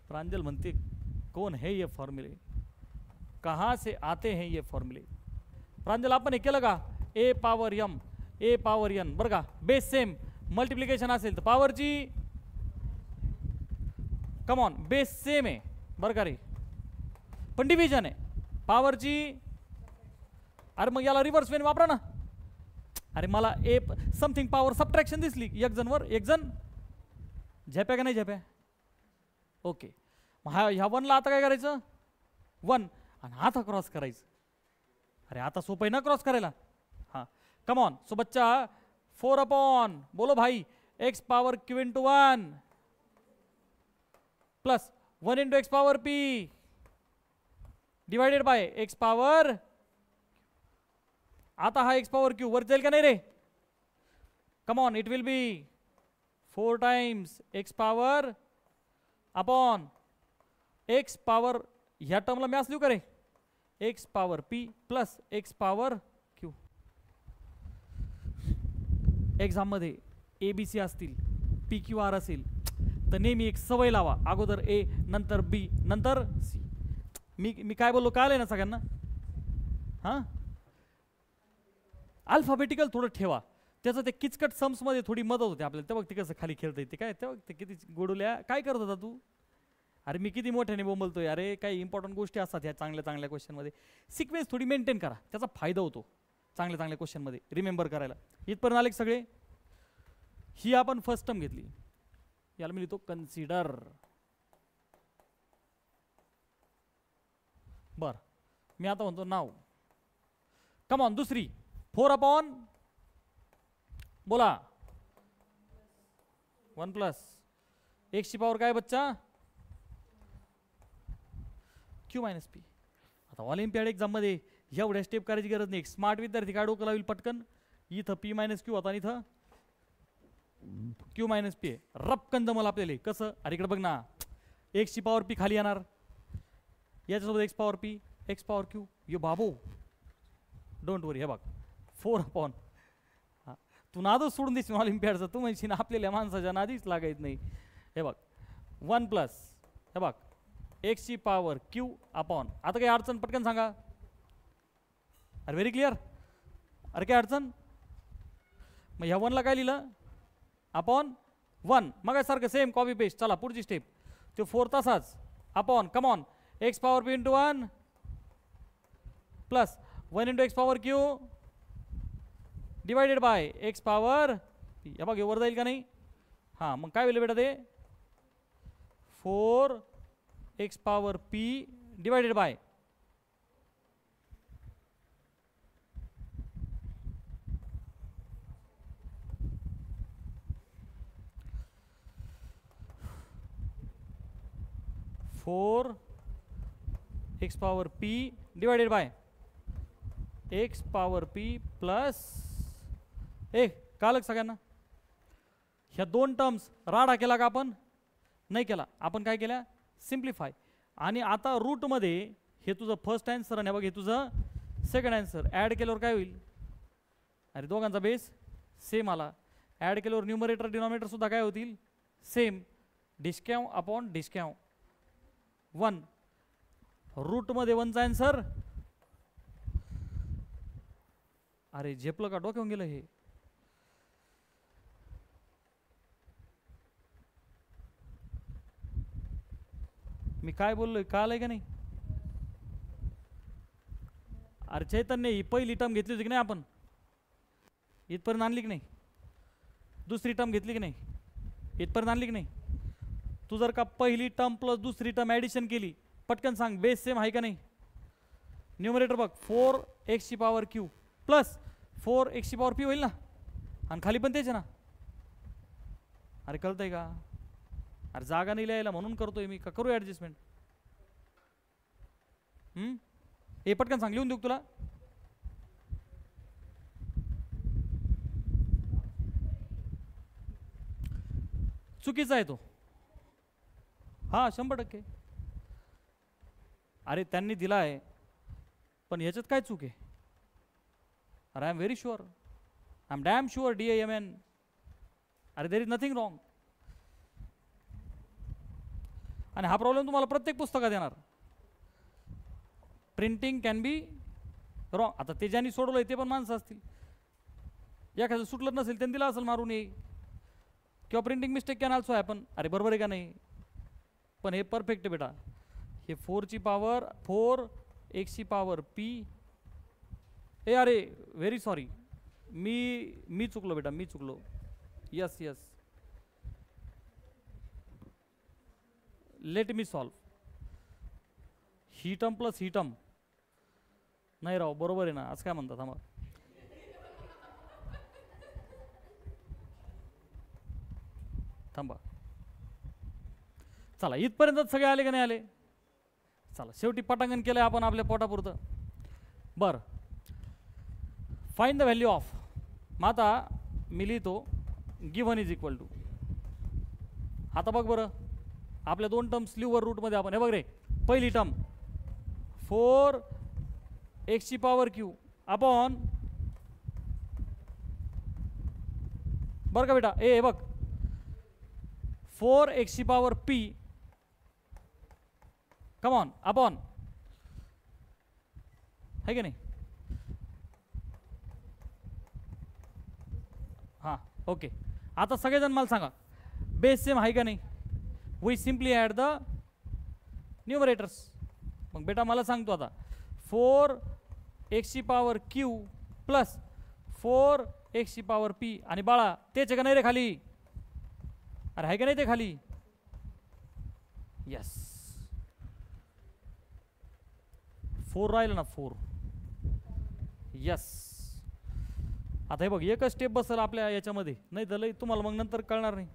प्रांजल म्हणते कौन है ये फॉर्म्युले, कहाँ से आते हैं ये फॉर्म्युले? प्रांजल आपण हे केलं का? a power m a power n, बरं का? Base same. मल्टिप्लिकेशन असेल तर पॉवरची कम ऑन बेस सेम आहे बरं का रे, पण डिव्हिजन आहे पॉवरची. अरे मग याला रिव्हर्स वेन वापरा ना. अरे मला ए समथिंग पॉवर सबट्रॅक्शन दिसली एक जण वर एक जण. झेप्या का नाही झेप्या? ओके. मग ह्या 1ला आता काय करायचं? 1 आणि आता क्रॉस करायचं. अरे आता सोपं आहे ना क्रॉस करायला. हां कम ऑन. सो बच्चा 4 अपॉन बोलो भाई x power q into 1 plus 1 into x power p divided by x power. आता हा x पावर q वर जाईल का नाही रे? Come on, it will be 4 times x power upon x power. ह्या टर्मला मी असं लिहू का रे? x पावर p प्लस x पावर q. एक्झाममध्ये ABC असतील, PQR असेल, तर नेहमी एक सवय लावा, अगोदर A नंतर B नंतर C. मी काय बोललो कळलंय ना सगळ्यांना? हां, अल्फाबेटिकल थोडं ठेवा, त्याचं ते किचकट सम्समध्ये थोडी मदत होते आपल्याला. तेव्हा ते कसं खाली खेळता येते काय, तेव्हा ते किती गोडूल्या काय करत होता तू? अरे मी किती मोठ्याने बोलतोय, अरे काही इम्पॉर्टंट गोष्टी असतात ह्या चांगल्या चांगल्या क्वेश्चनमध्ये. सिक्वेन्स थोडी मेंटेन करा, त्याचा फायदा होतो चांगल्या चांगल्या क्वेश्चनमध्ये रिमेंबर करायला. इथपर्यंत आले सगळे? ही आपण फर्स्ट टर्म घेतली, याला मी लिहितो कन्सिडर. बर, मी आता म्हणतो नाव. कम ऑन, दुसरी 4 अपॉन बोला 1 प्लस एक्स ची पॉवर काय बच्चा? Q minus P. आता ऑलिम्पियाड एक्झाममध्ये एवढ्या स्टेप करायची गरज नाही. स्मार्ट विद्यार्थी काय डोकं लावेल पटकन, इथं P मायनस क्यू होता, इथं Q मायनस पी आहे. रपकन जमल आपल्याला. कसं? अरे इकडे बघ ना, एक्स ची पॉवर पी खाली येणार, याच्यासोबत X power P, X power Q. यो बाबू डोंट वरी, हे बघ 4 अपॉन. तू नादच सोडून देशील ऑलिम्पियाडचा, तू म्हणशील आपल्याला माणसाच्या नादीच लागायच नाही. हे बघ 1 प्लस, हे बघ एक्स ची पॉवर क्यू अपॉन. आता काही अडचण पटकन सांगा. अरे व्हेरी क्लिअर. अरे काय अडचण? मग ह्या 1 ला काय लिहिलं? अपॉन 1. मग सारखं सेम कॉपी पेस्ट. चला पुढची स्टेप, तो 4 तसाच upon. Come on, x power P into 1 plus 1 into x power Q divided by x power P. हे बघ वर जाईल का नाही? हां, मग काय होईल बेटा ते? 4 x power P divided by four x power P divided by x power P plus कालक सगळ्यांना. ह्या 2 टर्म्स राडा केला का आपण? नाही केला. आपण काय केल्या? सिम्प्लिफाय. आणि आता रूटमध्ये हे तुझं फर्स्ट आन्सर आणि बघ हे तुझं सेकंड आन्सर. ॲड केल्यावर काय होईल? अरे दोघांचा बेस सेम आला. ॲड केल्यावर न्यूमरेटर डिनॉमिनेटर सुद्धा काय होतील? सेम. डिस्कॅव अपॉन डिस्कॅव 1. रूटमध्ये 1चा आन्सर. अरे झेपलं का? डोक्यावून गेलं हे. मी काय बोललोय कळलंय का नाही? अरे चैतन्य, ही पहिली टर्म घेतली होती की नाही आपण? इथपर्यंत आणली की नाही? दुसरी टर्म घेतली की नाही? इथपर्यंत आणली की नाही? तू जर का पहिली टर्म प्लस दुसरी टर्म ॲडिशन केली, पटकन सांग बेस सेम आहे का नाही? न्यूमरेटर बघ 4 एक्स ची पॉवर क्यू प्लस 4 एक्स ची पॉवर पी होईल ना, आणि खाली पण तेच आहे ना. अरे कळतंय का? अरे जागा नाही लिहायला म्हणून करतोय मी, का करू ॲडजस्टमेंट? हे पटकन सांग, लिहून देऊ तुला? चुकीचा आहे तो. हा 100%. अरे त्यांनी दिला आहे, पण ह्याच्यात काय चूक आहे? अरे I am very sure, I am damn sure DAMN. अरे देर इज नथिंग रॉंग. आणि हा प्रॉब्लेम तुम्हाला प्रत्येक पुस्तकात येणार. Printing can be wrong. आता ते ज्यांनी सोडवलंय ते पण माणसं असतील, एखादं सुटलं नसेल त्यांनी दिला असेल मारून ये, किंवा printing mistake can also happen. अरे बरोबर आहे का नाही? पण हे परफेक्ट आहे बेटा. हे 4 ची पॉवर 4 एक्स ची पॉवर पी. अरे व्हेरी सॉरी, मी चुकलो बेटा, मी चुकलो. Yes yes, let me solve. ही टर्म प्लस ही टर्म नाही राव, बरोबर आहे ना? आज काय म्हणतात? थांबा, थांबा. चला इथपर्यंत सगळे आले का नाही आले? चला शेवटी पटांगण केलंय आपण आपल्या पोटापुरतं. बरं, फाइंड द व्हॅल्यू ऑफ. मग आता मी लिहितो गिव्हन इज इक्वल टू. आता बघ बरं, आपल्या 2 टर्म्स लिव्हर रूटमध्ये आपण. हे बघ रे, पहिली टर्म 4 एक्स ची पॉवर क्यू अपॉन बरं का बेटा, हे बघ 4x ची power p come on upon, है की नाही? हां ओके. आता सगळेजण मला सांगा बेस सेम आहे का नाही? We simply add the numerators. मग बेटा मला सांगतो आता 4x ची पॉवर q प्लस 4x ची पॉवर p, आणि बाळा तेच का नाही रे खाली? अरे आहे का नाही ते खाली? यस 4 राहिलं ना 4. यस. आता हे बघ एकच स्टेप बसेल आपल्या याच्यामध्ये, नाही तर लई तुम्हाला मग नंतर कळणार नाही.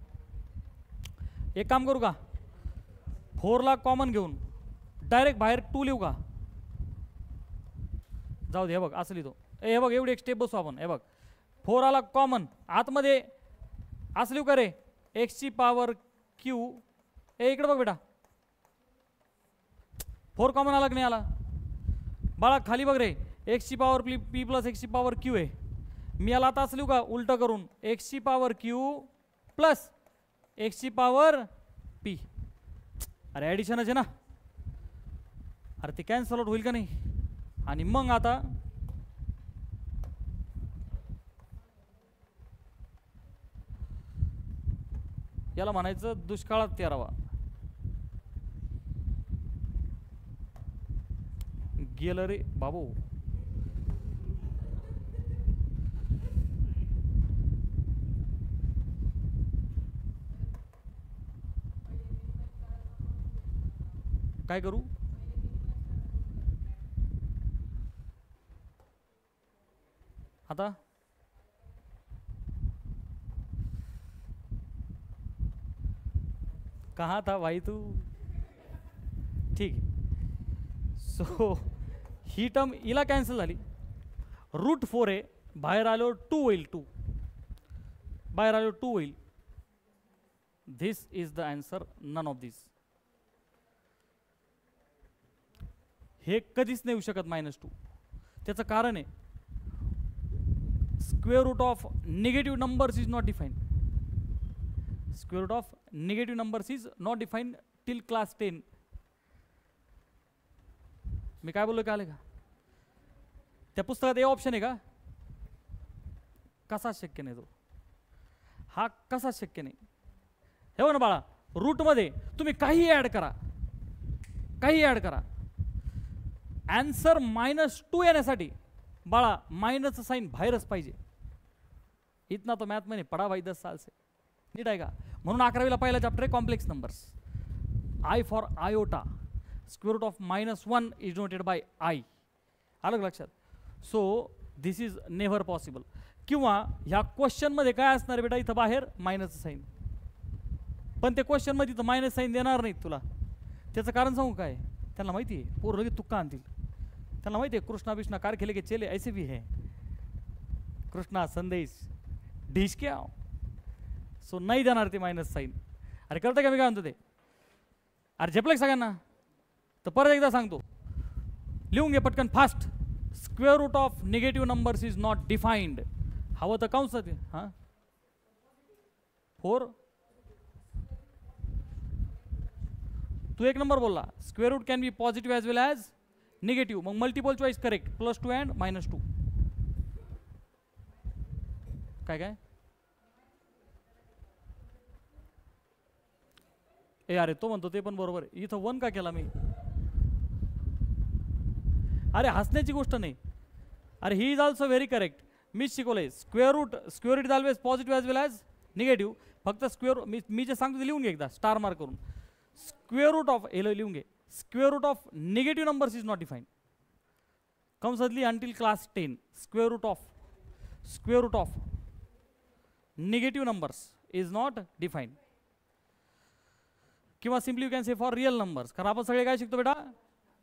एक काम करू का, 4 ला कॉमन घेऊन डायरेक्ट बाहेर 2 लिहू का? जाऊ दे, हे बघ असं लिहितो. हे बघ एवढी एक स्टेप बसू आपण. हे बघ 4 आला कॉमन, आतमध्ये असं लिहू का रे? x ची पॉवर q. इकडे बघ बेटा 4 कॉमन आला की नाही आला? बाळा खाली बघ रे, x ची पॉवर p प्लस x ची पॉवर q आहे. मी याला आता असं लिहू का उलट करून? x ची पॉवर q प्लस x ची पॉवर p. अरे ॲडिशनच आहे ना, अरे ते कॅन्सल आउट होईल का नाही? आणि मग आता याला म्हणायचं दुष्काळात 13वा. गेलं रे बाबू. काय करू? आता कहाँ था भाई तू? ठीक. सो ही टर्म इला कॅन्सल झाली. √4 आहे, बाहेर आलो 2 होईल. 2 बाहेर आलो 2 होईल. This is the answer, none of this. हे कधीच नाही येऊ शकत -2. त्याचं कारण आहे square root of negative numbers is not defined. Square root of negative numbers is not defined till class 10. मी काय बोललो, काय आले का? त्या पुस्तकात हे ऑप्शन आहे का? कसा शक्य नाही तो? हा कसा शक्य नाही? हे ना बाळा, रूटमध्ये तुम्ही काही ॲड करा, काही ॲड करा, आन्सर -2 येण्यासाठी बाळा माइनस साइन बाहेरच पाहिजे. इतना तो मैथ मैंने पढ़ा भाई 10 साल से. नीट आहे का? म्हणून 11वीला पहिला चॅप्टर आहे complex numbers. I for iota, square root of -1 is noted by I. आलं लक्षात? So this is never possible. किंवा ह्या क्वेश्चनमध्ये काय असणार बेटा, इथं बाहेर मायनस साइन, पण ते क्वेश्चनमध्ये इथं मायनस साइन देणार नाहीत तुला. त्याचं कारण सांगू काय? त्यांना माहिती आहे पोर लगेच तुक्का आणतील. त्यांना माहिती आहे कृष्णा बिष्णा कार खेले के चेले ऐसे भी है, कृष्णा संदेश डिश क्या. सो नाही देणार ते मायनस साइन. अरे कळतं का मी काय म्हणतो ते? अरे झेपलं सगळ्यांना? तर परत एकदा सांगतो, लिहून घे पटकन fast. Square root of negative numbers is not defined. हवं तर कंसात. हां 4 तू एक नंबर बोलला. Square root can be positive as well as negative. मग मल्टिपल चॉईस करेक्ट, +2 अँड -2. काय काय? अरे तो म्हणतो ते पण बरोबर आहे. इथं 1 का केला मी? अरे हसण्याची गोष्ट नाही. अरे ही इज ऑल्सो व्हेरी करेक्ट. मीच शिकवलंय square root is always positive as well as negative. फक्त स्क्वेअर मी जे सांगतो ते लिहून घे एकदा स्टार मार्क करून. स्क्वेअर रूट ऑफ लिहून घे. Square root of negative numbers is not defined. कंसातली until class 10. Square root of negative numbers is not defined. किंवा simply you can say for real numbers. कारण आपण सगळे काय शिकतो बेटा?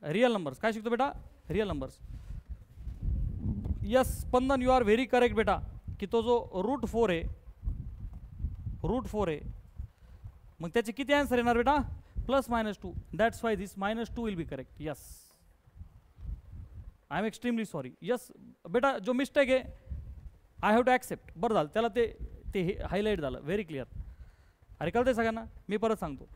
Real numbers. काय शिकतो बेटा? Real numbers. Yes Spandan, you are very correct बेटा, की तो जो √4 आहे मग त्याचे किती आन्सर येणार बेटा? +-2. That's why this -2 will be correct. Yes I am extremely sorry. Yes बेटा जो मिस्टेक आहे आय हॅव टू ॲक्सेप्ट. बरं झालं त्याला ते ते हायलाईट झालं, व्हेरी क्लिअर. अरे कळतंय सगळ्यांना? मी परत सांगतो.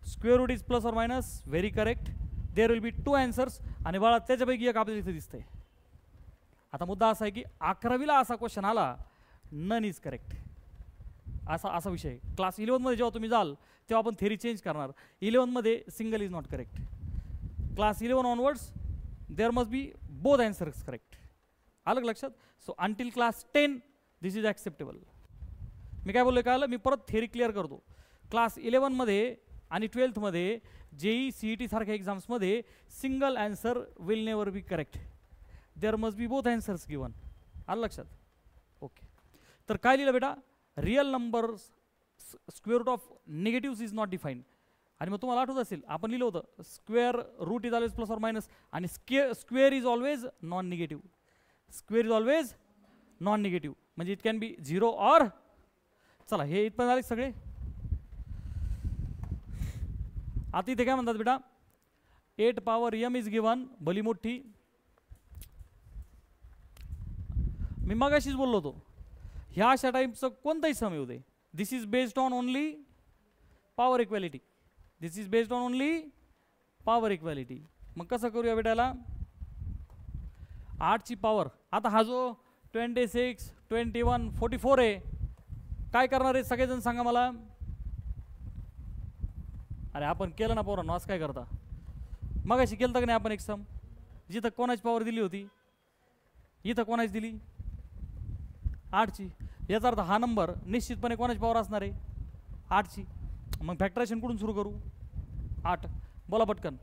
Square root is plus or minus, very correct. There will be 2 answers आणि बाळा त्याच्यापैकी एक आपल्याला इथे दिसतंय. आता मुद्दा असा आहे की 11वीला असा क्वेश्चन आला, नन इज करेक्ट, असा विषय. क्लास 11मध्ये जेव्हा तुम्ही जाल तेव्हा आपण थेरी चेंज करणार. 11मध्ये single is not correct. Class 11 onwards there must be both answers correct. आलं लक्षात? So until class 10 this is acceptable. मी काय बोललो कळलं? मी परत थेरी क्लिअर करतो. क्लास 11मध्ये आणि 12thमध्ये JEE CET सारख्या एक्झाम्समध्ये single answer will never be correct. There must be both answers given. आलं लक्षात? ओके. तर काय लिहिलं बेटा? Real number square root of negative is not defined. आणि मग तुम्हाला आठवत असेल आपण लिहिलं होतं square root is always plus or minus आणि square is always non negative. Square is always non negative म्हणजे इट कॅन बी 0 ऑर. चला हे इथपर्यंत झाले सगळे. आता इथे काय म्हणतात बेटा? 8 पॉवर m इज गिवन, भली मोठी. मी मगाशीच बोललो होतो ह्या अशा टाईपचं कोणताही सम येऊ दे, this is based on only power equality. This is based on only power equality. मग कसं करूया बेटाला? 8ची पॉवर. आता हा जो 26, 21, 44 आहे, काय करणार आहे सगळेजण सांगा मला? अरे आपण केलं ना पोरांनो, असं काय करता? मगाशी केलं तर का नाही आपण एक सम? जिथं कोणाची पॉवर दिली होती, इथं कोणाची दिली? 8ची. याचा अर्थ हा नंबर निश्चितपणे कोणाची पॉवर असणार आहे? 8ची. मग फॅक्टरायझेशन कुठून सुरू करू? 8. बोला पटकन.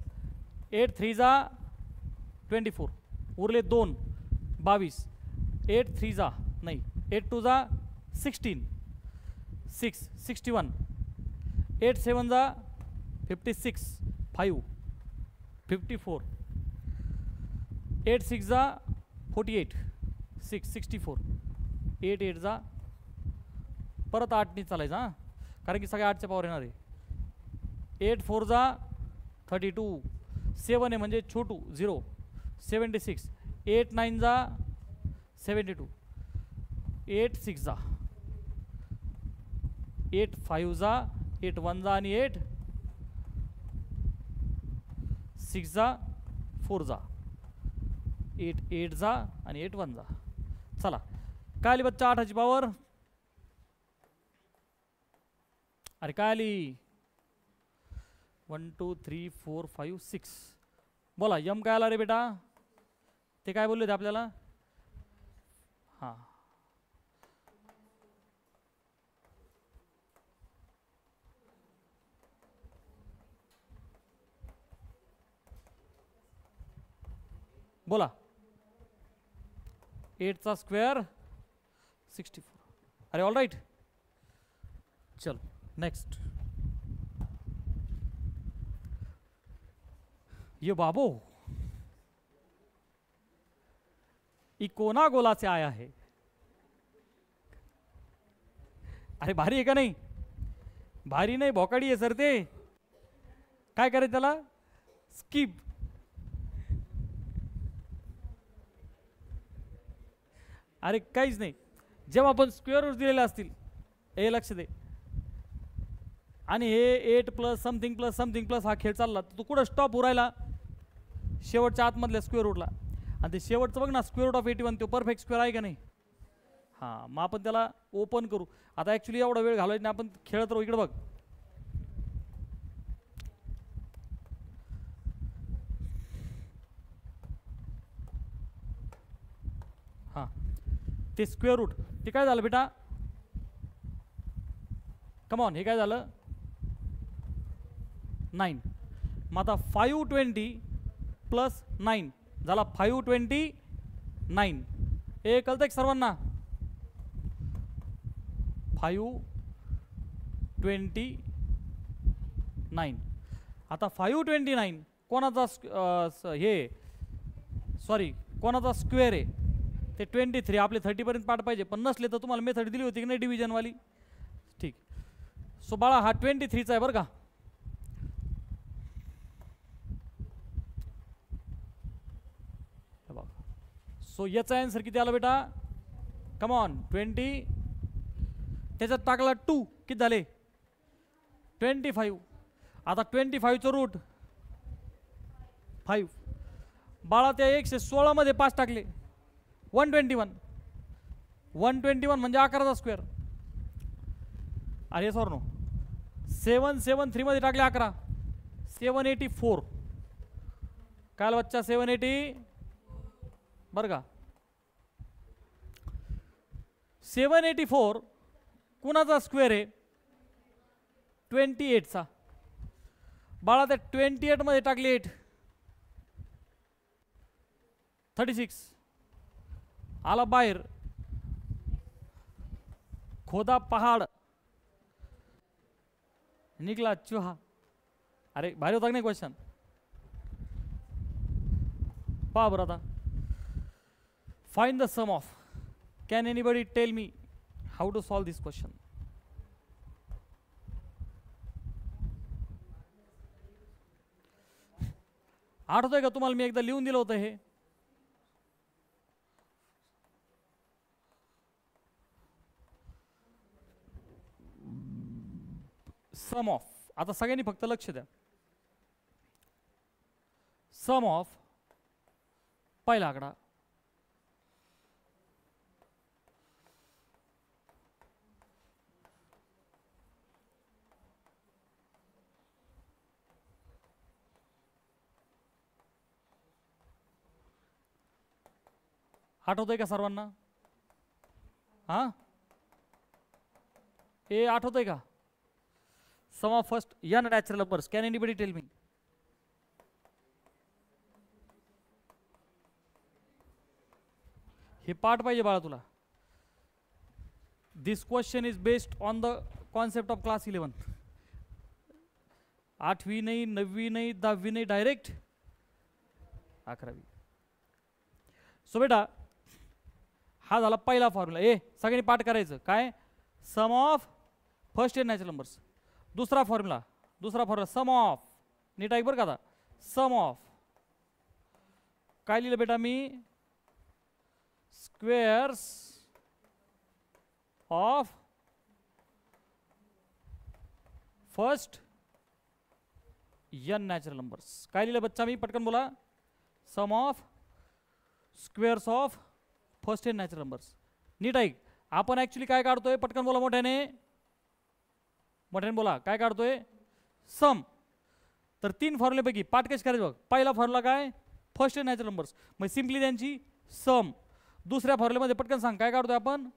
8 3 जा 24, उरले 2 22. 8 3 जा नाही, 8 2 जा 16, 6 61. 8 7 जा 56, 5 54. 8 6 जा 48, 6 64. 8 8 जा परत 8 चालायचं हां, कारण की सगळ्या 8च्या पॉवर येणार आहे. 8 4 जा 32, 7 आहे म्हणजे छोटू 0, 76. 8 9 जा 72. 8 6 जा 8 5 जा 8 1 जा आणि 8 6 जा 4 जा 8 8 जा आणि 8 1 जा. चला काय आली बच्चा 8ची पॉवर? अरे काय आली? 1 2 3 4 5 6. बोला यम काय आला रे बेटा? ते काय बोलले होते आपल्याला? हां बोला. 8चा स्क्वेअर 64. अरे ऑल राइट. चलो नेक्स्ट. ये बाबो इकोना गोला से आया है. अरे भारी आहे का नाही? भारी नाही, भोकाडी आहे सर. ते काय करायचं त्याला? स्किप. अरे काहीच नाही. जेव्हा आपण स्क्वेअर रूट दिलेले असतील, हे लक्ष दे, आणि हे 8 प्लस समथिंग प्लस हा खेळ चालला, तर तू कुठं स्टॉप उरायला? शेवटच्या आतमधल्या स्क्वेअर रूटला. आणि ते शेवटचं बघ ना, स्क्वेअर रूट ऑफ 81 तो परफेक्ट स्क्वेअर आहे का नाही? हां मग आपण त्याला ओपन करू. आता ॲक्च्युली एवढा वेळ घालवायचा नाही, आपण खेळत राहू. इकडे बघ. हां ते स्क्वेअर रूट ते काय झालं बेटा? कमॉन हे काय झालं? 9. मग आता 520 प्लस 9 झाला 529. हे कळतं की सर्वांना? 529. आता 529 कोणाचा कोणाचा स्क्वेअर आहे? ते 23. आपले 30पर्यंत पाठ पाहिजे, पण नसले तर तुम्हाला मेथड दिली होती की नाही डिव्हिजनवाली? ठीक. सो बाळा हा 23चा आहे बरं का. सो याचा आन्सर किती आला बेटा? कम ऑन 20 त्याच्यात टाकला 2 किती झाले 25. आता 25चं रूट 5. बाळा त्या 116 मध्ये 5 टाकले 121. 121 म्हणजे 11चा स्क्वेअर. अरे सर नो 773 मध्ये टाकले 11 784. काल बच्चा 780 बरं का. 784 कुणाचा स्क्वेअर आहे 28चा. बाळा त्या 28 मध्ये टाकले 8 36 आला बाहेर. खोदा पहाड निकला चुहा. अरे भारी होता की नाही क्वेश्चन. पहा बरं आता. Find the sum of. Can anybody tell me how to solve this question. आठवतंय का तुम्हाला मी एकदा लिहून दिलं होतं हे. Sum of. आता सगळ्यांनी फक्त लक्ष द्या. सम ऑफ पहिला आकडा आठवतंय का सर्वांना. हा हे आठवतंय का. Sum of first n natural numbers. Can anybody tell me. हे पाठ पाहिजे बाळा तुला. This question is based on the concept of class 11. 8वी नाही 9वी नाही 10वी नाही डायरेक्ट 11वी. सो बेटा हा झाला पहिला फॉर्म्युला. सगळ्यांनी पाठ करायचं काय sum of first n natural numbers. दुसरा फॉर्म्युला सम ऑफ. नीट ऐक बरं का आता. सम ऑफ काय लिहिलं बेटा मी squares of first n natural numbers. काय लिहिलं बच्चा मी पटकन बोला. Sum of squares of first n natural numbers. नीट ऐक. आपण ऍक्च्युली काय काढतोय पटकन बोला मोठ्याने बोला काय काढतोय सम. तर 3 फॉर्म्युलेपैकी पाठ कशी करायची बघ. पहिला फॉर्म्युला काय फर्स्ट n नॅचरल नंबर्स मग सिम्पली त्यांची सम. दुसऱ्या फॉर्म्युल्यामध्ये पटकन सांग काय काढतोय आपण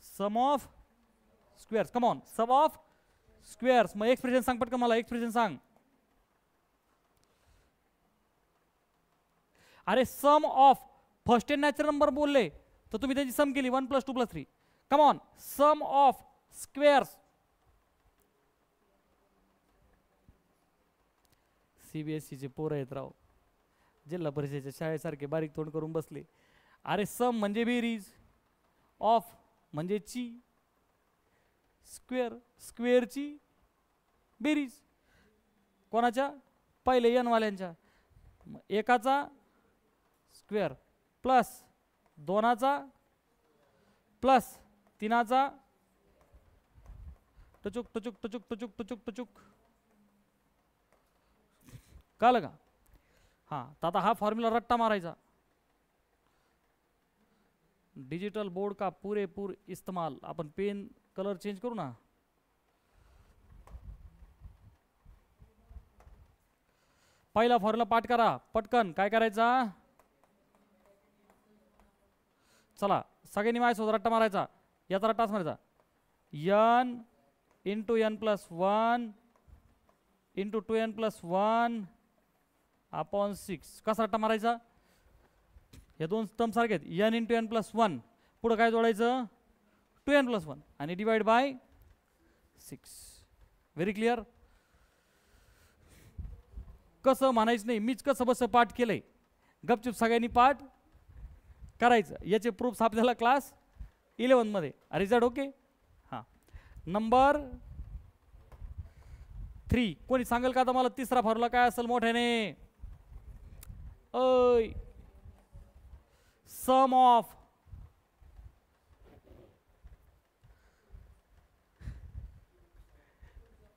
sum of squares. Come on sum of squares. मग एक्सप्रेशन सांग पटकन मला. एक्सप्रेशन सांग. अरे sum of first n natural number बोलले तर तुम्ही त्याची सम केली 1 + 2 + 3. Come on sum of squares. CBSE पोरं आहेत राव. जिल्हा परिषदेच्या शाळेसारखे बारीक तोंड करून बसले. अरे सम म्हणजे बेरीज ऑफ म्हणजे ची स्क्वेअरची बेरीज कोणाच्या पहिले n वाल्यांच्या. एकाचा स्क्वेअर प्लस 2चा प्लस 3चा टचुक टचुक टचुक टचुक टचुक टचुक. कळलं का. हां तर आता हा फॉर्म्युला रट्टा मारायचा. डिजिटल बोर्ड का पुरेपूर इस्तेमाल. आपण पेन कलर चेंज करू ना. पहिला फॉर्म्युला पाठ करा पटकन. काय करायचा चला सगळ्यांनी माझ्यासोबत रट्टा मारायचा. याचा रट्टाच मारायचा. n × n + 1 × 2n + 1 upon 6. कसा रट्टा मारायचा. हे दोन टर्म सारखे आहेत. n × n + 1 पुढं काय जोडायचं 2n + 1 आणि डिवाइड बाय 6. Very clear. कसं म्हणायचं नाही. मीच कसं बस पाठ केलंय. गपचूप सगळ्यांनी पाठ करायचं. याचे प्रूफ्स आपल्याला क्लास 11 मध्ये. Result okay. हां नंबर 3 कोणी सांगेल का आता मला तिसरा फॉर्म्युला काय असेल मोठ्याने. सम ऑफ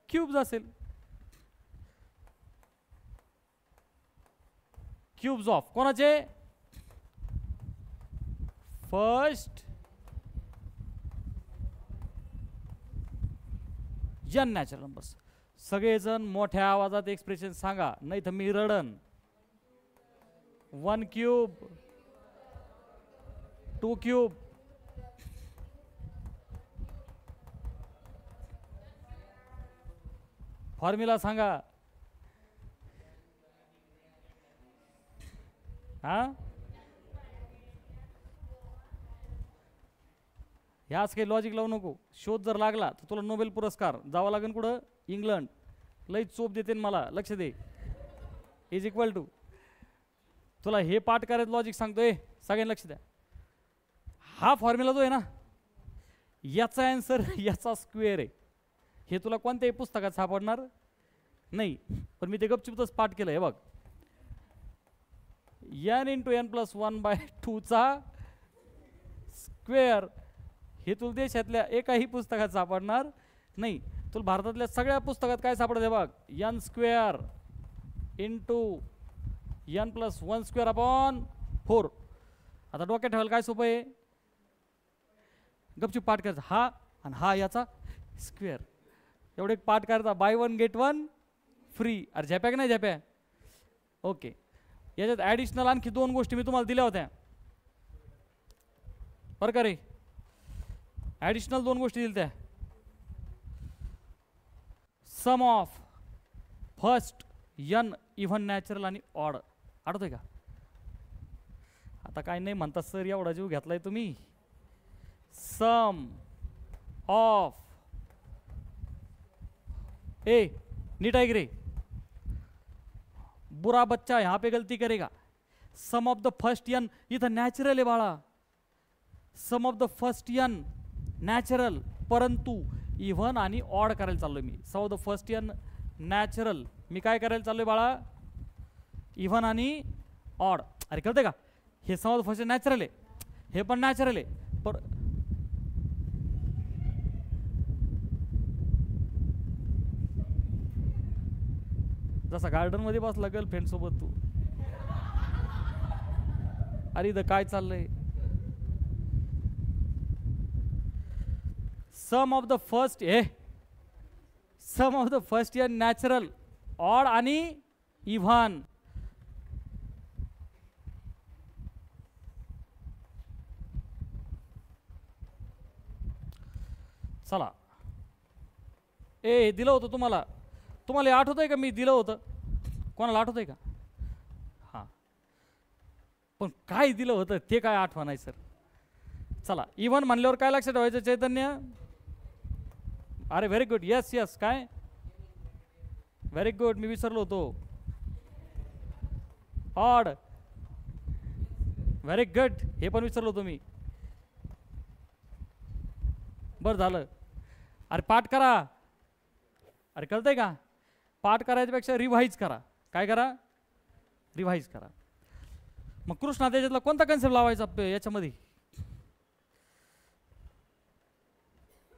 क्यूब्स असेल. क्यूब्स ऑफ कोणाचे? First n natural numbers. सगळेजण मोठ्या आवाजात एक्सप्रेशन सांगा, नाही तर मी रडन. 1 क्यूब, 2 क्यूब, फॉर्म्युला सांगा. हा ह्याच काही लॉजिक लावू नको. शोध जर लागला तर तुला नोबेल पुरस्कार जावं लागेल कुठं? इंग्लंड. लई चोप देते मला, लक्ष दे. इज इक्वल टू, तुला हे पाठ करायचं लॉजिक सांगतोय, सगळ्यांनी लक्ष द्या. हा फॉर्म्युला जो आहे ना, याचा आन्सर याचा स्क्वेअर आहे. हे तुला कोणत्याही पुस्तकात सापडणार नाही, पण मी ते गपचूपच पाठ केलं. हे बघ, n इंटू n प्लस 1/2 चा स्क्वेअर. हे तुला देशातल्या एकाही पुस्तकात सापडणार नाही. तुला भारतातल्या सगळ्या पुस्तकात काय सापडत आहे बघ, n square into n plus 1 square upon 4. आता डोक्यात ठेवायला काय सोपं आहे, गपचूप पाठ करायचा हा आणि हा याचा स्क्वेअर. एवढे पाठ करायचा, बाय 1 गेट 1 फ्री. अरे झ्याप्या का नाही झ्याप्या? ओके. याच्यात ॲडिशनल आणखी 2 गोष्टी मी तुम्हाला दिल्या होत्या बरं का रे. ॲडिशनल 2 गोष्टी दिल्या त्या. Sum of first n even natural आणि ऑड. आठवतंय का? आता काय नाही म्हणता सर, एवढा जीव घेतलाय तुम्ही. सम ऑफ, ए नीट ऐक रे, बुरा बच्चा यहां पे गलती करेगा. Sum of the first n, इथं नॅचरल आहे बाळा. Sum of the first n natural, परंतु इव्हन आणि ऑड करायला चाललोय मी. Sum of the first n natural, मी काय करायला चाललोय बाळा? इव्हन आणि ऑड. अरे कळतंय का? हे sum of the first natural आहे, हे पण नॅचरल आहे. पण जसा गार्डन मध्ये बसला गर्लफ्रेंड सोबत तू. अरे इथं काय चाललंय? Sum of the first, sum of the first n natural, odd आणि इव्हन. चला, दिलं होतं तुम्हाला. तुम्हाला आठवत आहे का मी दिलं होतं? कोणाला आठवत आहे का? हां, पण काय दिलं होतं ते काय आठवण नाही सर. चला, इव्हन म्हणल्यावर काय लक्षात ठेवायचं चैतन्य? अरे व्हेरी गुड, यस यस. काय व्हेरी गुड, मी विसरलो होतो. ऑड, व्हेरी गुड, हे पण विसरलो होतो मी. बरं झालं. अरे पाठ करा. अरे कळतंय का? पाठ करायच्यापेक्षा रिव्हाइज करा. काय करा? रिव्हाइज करा. मग कृष्णा त्याच्यातला कोणता कन्सेप्ट लावायचा याच्यामध्ये?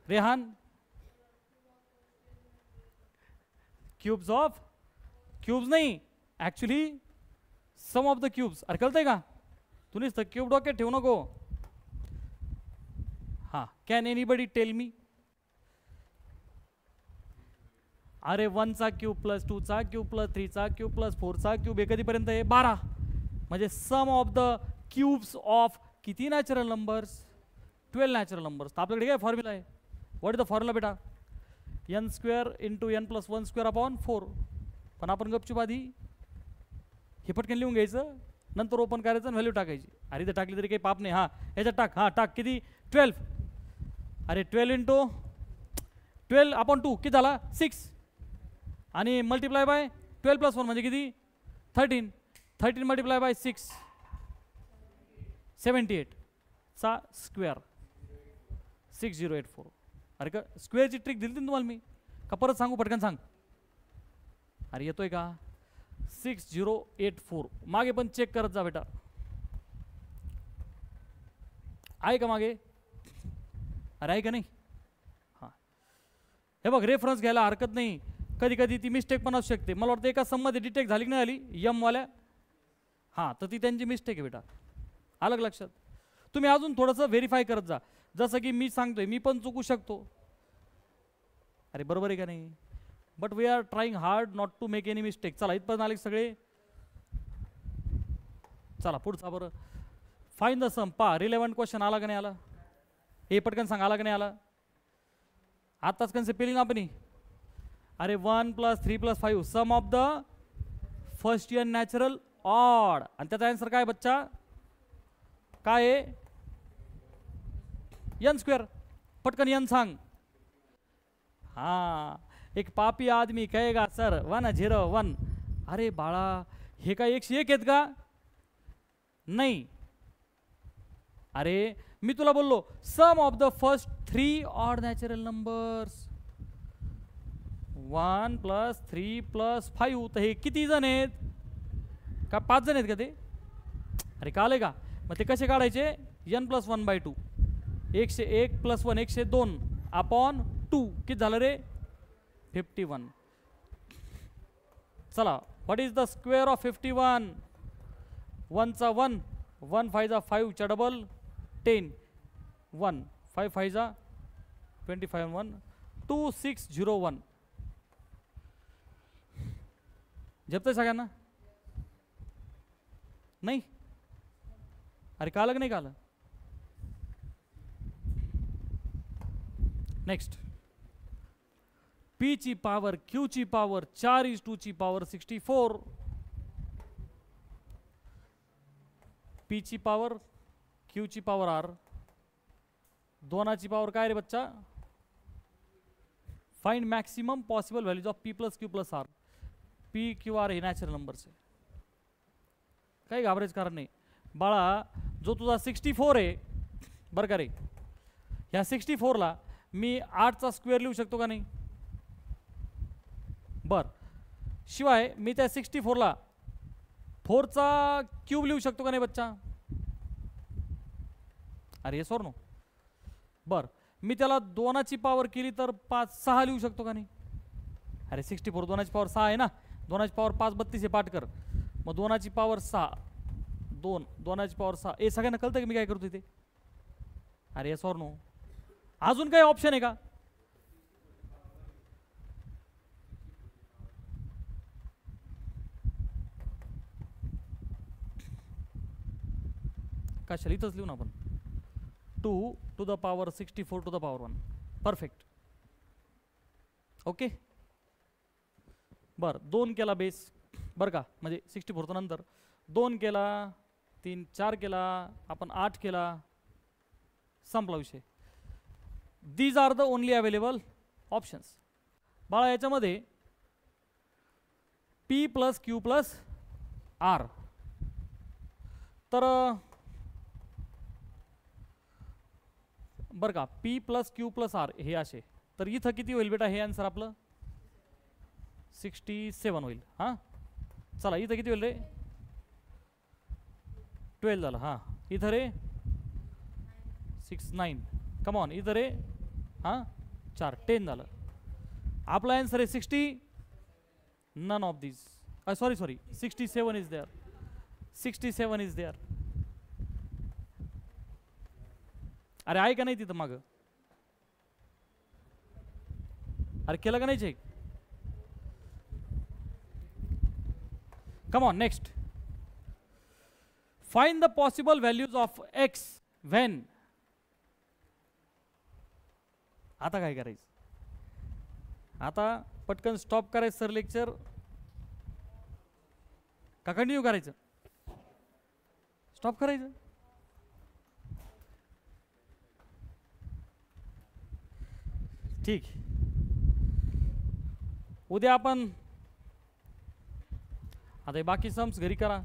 रेहान, क्यूब्स ऑफ, क्यूब्स नाही actually sum of the cubes. अरे कळतंय का? तू नुसतं क्यूब डोक्यात ठेवू नको. हा, कॅन एनीबडी टेल मी? अरे 1 चा क्यूब प्लस 2 चा क्यूब प्लस 3 चा क्यूब प्लस 4 चा क्यूब, हे कधीपर्यंत आहे? 12. म्हणजे सम ऑफ द क्यूब्स ऑफ किती नॅचरल नंबर्स? 12 natural numbers. तर आपल्याकडे काय फॉर्म्युला आहे? व्हॉट इज द फॉर्म्युला बेटा? n square into n plus 1 square upon 4. पण आपण गपचूप आधी हे पटकन लिहून घ्यायचं, नंतर ओपन करायचं आणि व्हॅल्यू टाकायची. अरे इथं टाकली तरी काही पाप नाही. हां, ह्याच्यात टाक. हां टाक. किती? 12. अरे 12 इंटू 12 अपॉन 2 किती झाला? 6. आणि मल्टिप्लाय बाय 12 प्लस 1 म्हणजे किती? 13. 13 मल्टिप्लाय बाय 6 78 चा स्क्वेअर 6084. अरे का स्क्वेअरची ट्रिक दिली तुम्हाला मी का परत सांगू? पटकन सांग. अरे येतोय का? 6084. मागे पण चेक करत जा बेटा. आहे का मागे? अरे आहे का नाही? हां, हे हे बघ रेफरन्स घ्यायला हरकत नाही, कधी कधी ती मिस्टेक पण असू शकते. मला वाटतं एका सममध्ये डिटेक्ट झाली की नाही आली यमवाल्या, हां तर ती त्यांची मिस्टेक आहे बेटा, अलग लक्षात. तुम्ही अजून थोडंसं व्हेरीफाय करत जा, जसं की मी सांगतोय मी पण चुकू शकतो, अरे बरोबर आहे का नाही, but we are trying hard not to make any mistake. चला इथपर्यंत आले सगळे, चला पुढचा बरं. Find the sum. पा रिलेव्हंट क्वेश्चन आला का नाही आला, हे पटकन सांग आला का नाही आला. आताच कन्सेप्ट पेलिंग आपण, अरे 1 + 3 + 5 sum of the first year natural odd, आणि त्याचा आन्सर काय बच्चा, काय आहे n². पटकन n सांग. हाँ एक पापी आदमी कहेगा सर 101. अरे बाळा हे काय 101 आहेत का, नाही. अरे मी तुला बोललो sum of the first 3 odd natural numbers. 1 + 3 + 5, तर हे किती जण आहेत का, 5 जण आहेत का ते, अरे काले का. मग ते कसे काढायचे, n + 1/2, 101 + 1 102 अपॉन 2, किती झालं रे 51. चला what is the square of 51. 1 चा 1, 1 5 जा 5 चा डबल 10, 1 5 5 जा 25 1 2601. जपतंय सगळ्यांना, नाही अरे कालं का नाही कालं. नेक्स्ट, P ची पॉवर Q ची पॉवर 4:64. P ची पॉवर Q ची पॉवर R, दोनाची पॉवर काय रे बच्चा, find maximum possible values of P + Q + R. P Q R हे नॅचरल नंबर्स आहे, काही घाबरायचं कारण नाही बाळा. जो तुझा 64 आहे बरं का रे, ह्या 64ला मी 8चा स्क्वेअर लिहू शकतो का नाही, बर. शिवाय मी त्या 64ला 4चा क्यूब लिहू शकतो का नाही बच्चा, अरे येस और नो. बर मी त्याला 2ची पॉवर केली तर 5 6 लिहू शकतो का नाही, अरे 64 2ची पॉवर 6 आहे ना, 2ची पॉवर 5 32 आहे, पाठ कर. मग 2ची पॉवर 6 2, 2ची पॉवर 6. हे सगळ्यांना कळतं की मी काय करतो इथे, अरे येस और नो. अजून काही ऑप्शन आहे का, कशाला इथंच लिहू ना आपण, 2 to the power 64 to the power 1. Perfect, okay. बर 2 केला बेस बरं का, म्हणजे 64 नंतर 2 केला, 3 4 केला, आपण 8 केला, संपला विषय. These are the only available options. बाळा याच्यामध्ये P + Q + R, तर बरं का P + Q + R हे असे, तर इथं किती होईल बेटा, हे आन्सर आपलं 67 होईल. हां चला इथं किती होईल रे, 12 झालं. हां इथं रे 6 9, कम ऑन इथं रे हां 4 10 झालं. आपला आन्सर आहे 60, none of this, sorry 67 is there, 67 is there. अरे आहे का नाही तिथं मागं, अरे केलं का नाही check, come on. Next, find the possible values of x when. आता काय करायचं, आता पटकन स्टॉप करायचं सर लेक्चर का कंटिन्यू करायचं, स्टॉप करायचं. ठीक, उद्या आपण आता बाकी सम्स घरी करा.